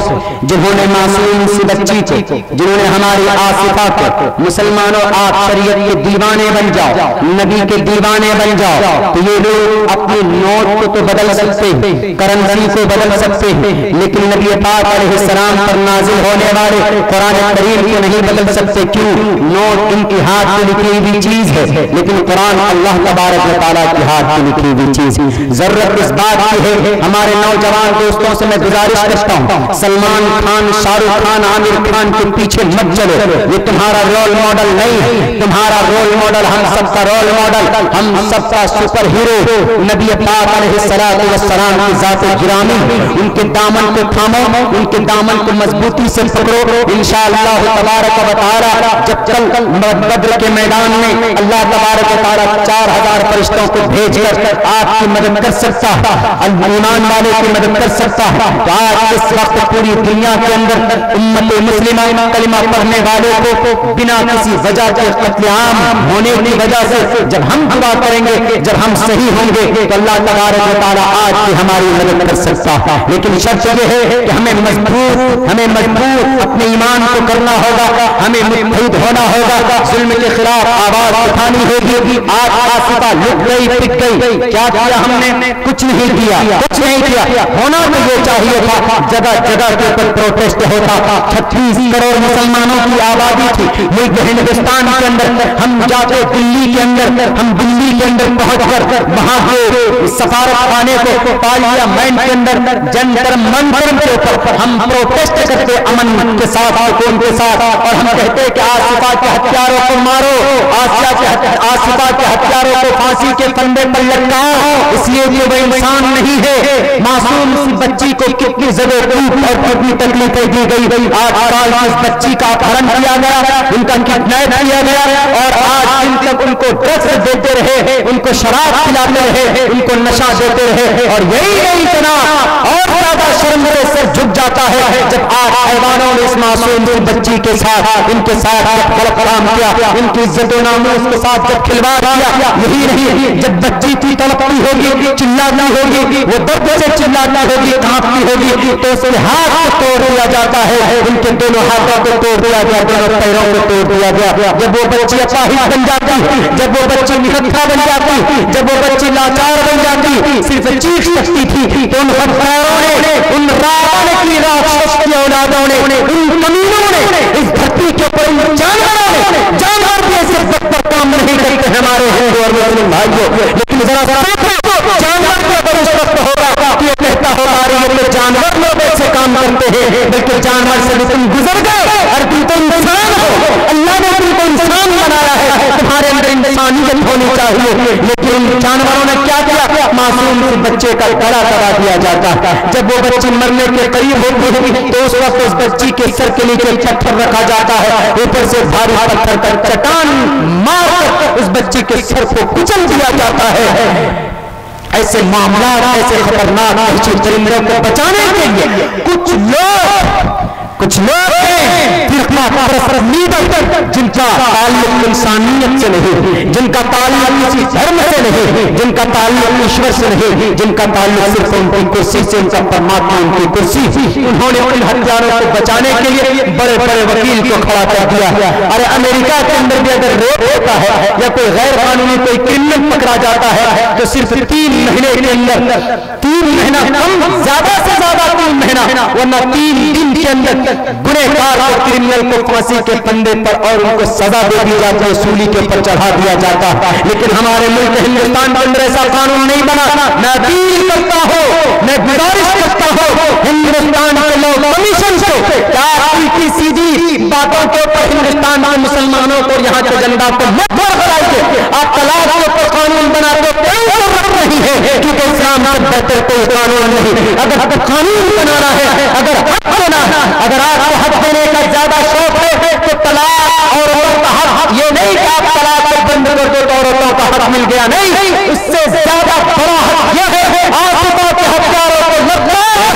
जिन्होंने मासूम सी बच्ची को, जिन्होंने हमारी आसिफा को, मुसलमानों आप शरीयत के दीवाने बन जाओ, नबी के दीवाने बन जाओ, तो ये लोग अपने नोट को तो बदल सकते हैं, करेंसी को बदल सकते हैं, लेकिन नबी पाक अलैहिस्सलाम पर नाजिल होने वाले कुरान करीम को नहीं बदल सकते। क्यों? नोट इनकी हाथ में लिखी हुई चीज है, लेकिन कुरान अल्लाह तबारक व तआला के हाथ में लिखी हुई चीज। जरूरत इस बात की है, हमारे नौजवान दोस्तों से मैं गुजारिश करता हूं, सलमान खान, शाहरुख खान, आमिर खान के पीछे मत चलो। ये तुम्हारा रोल मॉडल नहीं है, तुम्हारा रोल मॉडल हम सबका रोल मॉडल, हम सबका सुपर हीरो नबी पाक अलैहिस्सलातु वस्सलाम की ज़ात गिरामी। उनके दामन को थामो, उनके दामन को मजबूती से पकड़ो। इंशाअल्लाह तबारक व तआला जब कल बद्र के मैदान में अल्लाह तबारक व तआला 4000 फरिश्तों को भेजकर आपकी मदद कर सकता है, ईमान वाले की मदद कर सकता है, तो आज इस वक्त पूरी दुनिया के अंदर उम्मत मुस्लिमा कलिमा पढ़ने वालों को बिना किसी वजह के कत्लेआम होने की वजह से जब हम दुआ करेंगे, जब हम सही होंगे, तो अल्लाह तबारक व तआला आज भी हमारी मदद कर सकता है। लेकिन शर्त यह है कि हमें मजबूत अपने ईमान को करना होगा, हमें मुत्तहिद होना होगा, जुल्म के खिलाफ आवाज उठानी होगी। आज आसिफा लुट गई, पिट गई, क्या किया हमने? कुछ नहीं किया, कुछ नहीं किया। होना तो ये चाहिए था, जगह जगह के ऊपर प्रोटेस्ट होता। 36 करोड़ मुसलमानों की आबादी थी मुल्क हिंदुस्तान के अंदर। हम जाते दिल्ली के अंदर, हम दिल्ली के अंदर पहुंचकर वहां के सफारत खाने को पार्लियामेंट के अंदर जंतर मंतर के ऊपर हम प्रोटेस्ट करते अमन के साथ, सुकून के साथ, और हम कहते कि आसिफा के हत्यारों को मारो, आसिफा के हत्यारों को फांसी के फंदे पर लटकाओ, इसलिए कि वो इंसान नहीं है। मासूम सी बच्ची को कितनी ज़बरदस्त और कितनी तकलीफें दी गई। 8 साल की इस बच्ची का अपहरण किया गया, उनका किडनैप किया गया, और आज दिन तक उनको ड्रग्स देते रहे, उनको शराब पिलाते रहे, उनको नशा देते रहे। और यही नहीं इतना और ज्यादा शर्म से सर झुक जाता है जब आज हैवानों ने इस मासूम सी बच्ची के साथ, इनके साथ गलत काम किया, इनकी इज्जत और नामूस के साथ जब खिलवाड़ किया। यही नहीं, जब बच्ची की तड़पती होगी, चिल्लाती होगी, वो दर्द से चिल्लाती होगी, कांपती होगी, तो उसके हाथ को तोड़ दिया जाता है, उनके दोनों हाथों को तोड़ दिया गया, दोनों पैरों को तोड़ दिया गया। जब वो बच्ची अपाहिज बन जाती, जब वो बच्ची निहत्था बन जाती, जब वो बच्ची लाचार बन जाती, सिर्फ चीख सकती थी, तो उन हत्यारों ने, उन रावण की राक्षस की औलादों ने, उन कमीनों ने इस धरती के ऊपर, उन जानवरों ने, जानवर भी ऐसे बदतर काम नहीं करते हमारे हिंदू और मुस्लिम भाइयों। लेकिन जरा जानवर भी अगर उस वक्त होगा तो ये कहता होगा अरे जानवर लोग ऐसे काम करते हैं, बल्कि जानवर से भी तुम गुजर गए और तुम तो इंसान हो, अल्लाह ने तुमको इंसान बनाया है, तुम्हारे अंदर इंसानियत होनी चाहिए। लेकिन जानवरों ने क्या किया, मासूम से बच्चे का गला दबा दिया जाता है। जब वो बच्ची मरने के करीब होती है तो उस वक्त उस बच्ची के सर के नीचे पत्थर रखा जाता है, ऊपर से भारी पत्थर का चट्टान मार उस बच्ची के सर को कुचल दिया जाता है। ऐसे मामला, ऐसे खतरनाक परिंदों को बचाने के लिए कुछ लोग जिनका ताल्लुक इंसानियत से नहीं, जिनका ताल्लुक किसी धर्म से नहीं, जिनका ताल्लुक ईश्वर से नहीं, जिनका ताल्लुक सिर्फ उनकी कुर्सी से, उनका परमात्मा उनकी कुर्सी, उन्होंने उन हत्यारों को बचाने के लिए बड़े बड़े वकील को खड़ा कर दिया। अरे अमेरिका के अंदर भी अगर रेप होता है या कोई गैर कानूनी कोई क्रिमिनल पकड़ा जाता है तो सिर्फ 3 महीने के अंदर, 3 महीना कम, ज्यादा से ज्यादा 3 महीना, वरना 3 दिन के अंदर गुनहगार और क्रिमिनल को फांसी के फंदे पर और उनको सजा दे दी जाती है, सूली के ऊपर चढ़ा दिया जाता है। लेकिन हमारे मुल्क हिंदुस्तान के अंदर ऐसा कानून नहीं बना। मैं अपील करता हूँ, मैं गुजारिश करता हूँ हिंदुस्तान के लॉ कमीशन को, क्या उल्टी सीधी बातों के ऊपर हिंदुस्तान के मुसलमानों को, यहाँ के जनता को मत बढ़ाइए। आप तलाक के ऊपर कानून बनाते कोई जरूरत नहीं है, क्योंकि इस्लाम से बेहतर कोई कानून नहीं। अगर कानून बनाना है, अगर हक देना है, अगर आपको हक देने का ज्यादा शौक है तो तलाक और औरतों का हक, ये नहीं कि आप तलाक को बंद कर दो तो औरतों का हक मिल गया, नहीं, उससे ज्यादा बड़ा हक यह है आसिफा के हत्यारों को लगता है।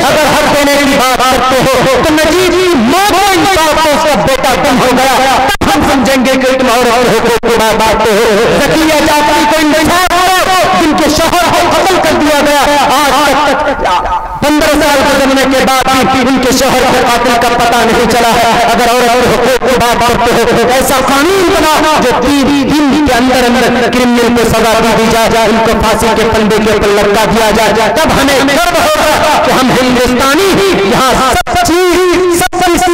अगर हक देने की बात करते हो तो नजीब मौत को इंसाफ को उसका बेटा गुम हो गया, तब हम समझेंगे कि तुम और हुकूक की बात करते हो। ज़किया जाफरी को इंसाफ करो, जिनके शौहर को कत्ल कर दिया गया, आज तक 15 साल गुजरने के बाद भी उनके शौहर के कातिल का पता नहीं चला है। अगर और हुकूक की बात करते हो, ऐसा कानून बना जो 3 दिन के अंदर अंदर क्रिमिनल को सजा दी जाए, उनको फांसी के फंदे के ऊपर लटका दिया जाए, तब हमें गर्व होगा कि हम हिंदुस्तानी ही, यहाँ सब चीज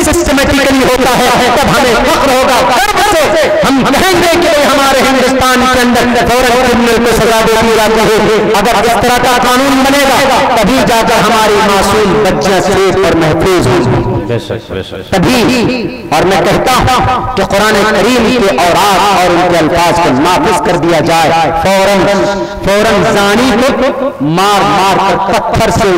सिस्टमेटिकली होता है, तब हमें फख्र होगा, गर्व से हम कहेंगे कि हमारे हिंदुस्तान के अंदर फौरन क्रिमिनल को सजा दे दी जाती है। अगर इस तरह का कानून बनेगा तभी जाकर हमारी मासूम बच्चियां सेफ और महफूज होंगी, तभी। और मैं कहता हूं कि कुरान करीम के औरात और उनके अल्फाज को नाफिज कर दिया जाए। फौरन जानी को मार मार कर पत्थर से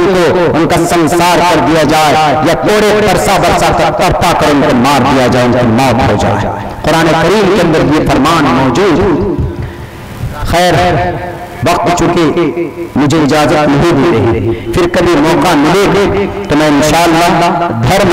उनका संसार कर दिया जाए, या कोड़े बरसा बरसा कर तड़पा कर उनको मार दिया जाए, उनकी मौत हो जाए। कुरान करीम के अंदर ये फरमान मौजूद। खैर, वक्त चूंकि मुझे इजाजत नहीं दी रही, फिर कभी मौका मिले तो मैं इंशाअल्लाह धर्म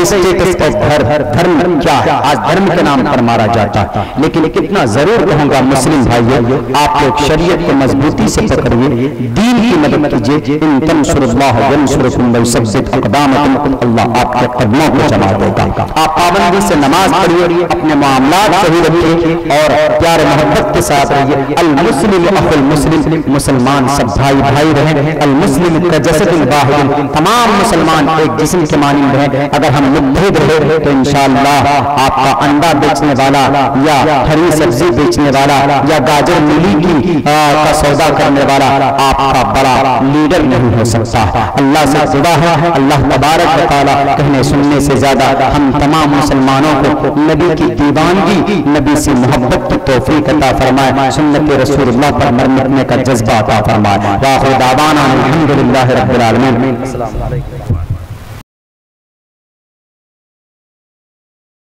स्टेटस पर धर्म क्या है, आज धर्म के नाम पर मारा जाता है, लेकिन कितना जरूर कहूंगा मुस्लिम भाइयों, आप लोग शरीयत को मजबूती से पकड़िए, दीन की मदद कीजिए। इन तंसुरुल्लाह यंसुरकुम व युसब्बित अक़दामकुम, अल्लाह आपके कदमों को जमा देगा। आप पाबंदी से नमाज पढ़िए, अपने मामलात सही रखिए और प्यार मोहब्बत के साथ रहिए। अल मुस्लिम अखुल मुस्लिम, मुसलमान सब भाई भाई रहे। अल मुस्लिम कजसदिल वाहिद, तमाम मुसलमान एक जिस्म के मानिंद हैं। अगर हम मुत्तहिद रहे तो इंशाअल्लाह आपका अंडा बेचने वाला या हरी सब्जी बेचने वाला या गाजर मूली की का सौदा करने वाला आपका बड़ा लीडर नहीं हो सकता। अल्लाह से दुआ है, अल्लाह तबारक व तआला कहने सुनने से ज्यादा हम तमाम मुसलमानों को नबी की दीवानगी, नबी से मोहब्बत की तौफीक अता फरमाए, सुन्नत रसूलुल्लाह पर मरने का जज्बा अता फरमाए। व आखिर दावाना अल्हम्दुलिल्लाहि रब्बिल आलमीन। अस्सलामु अलैकुम।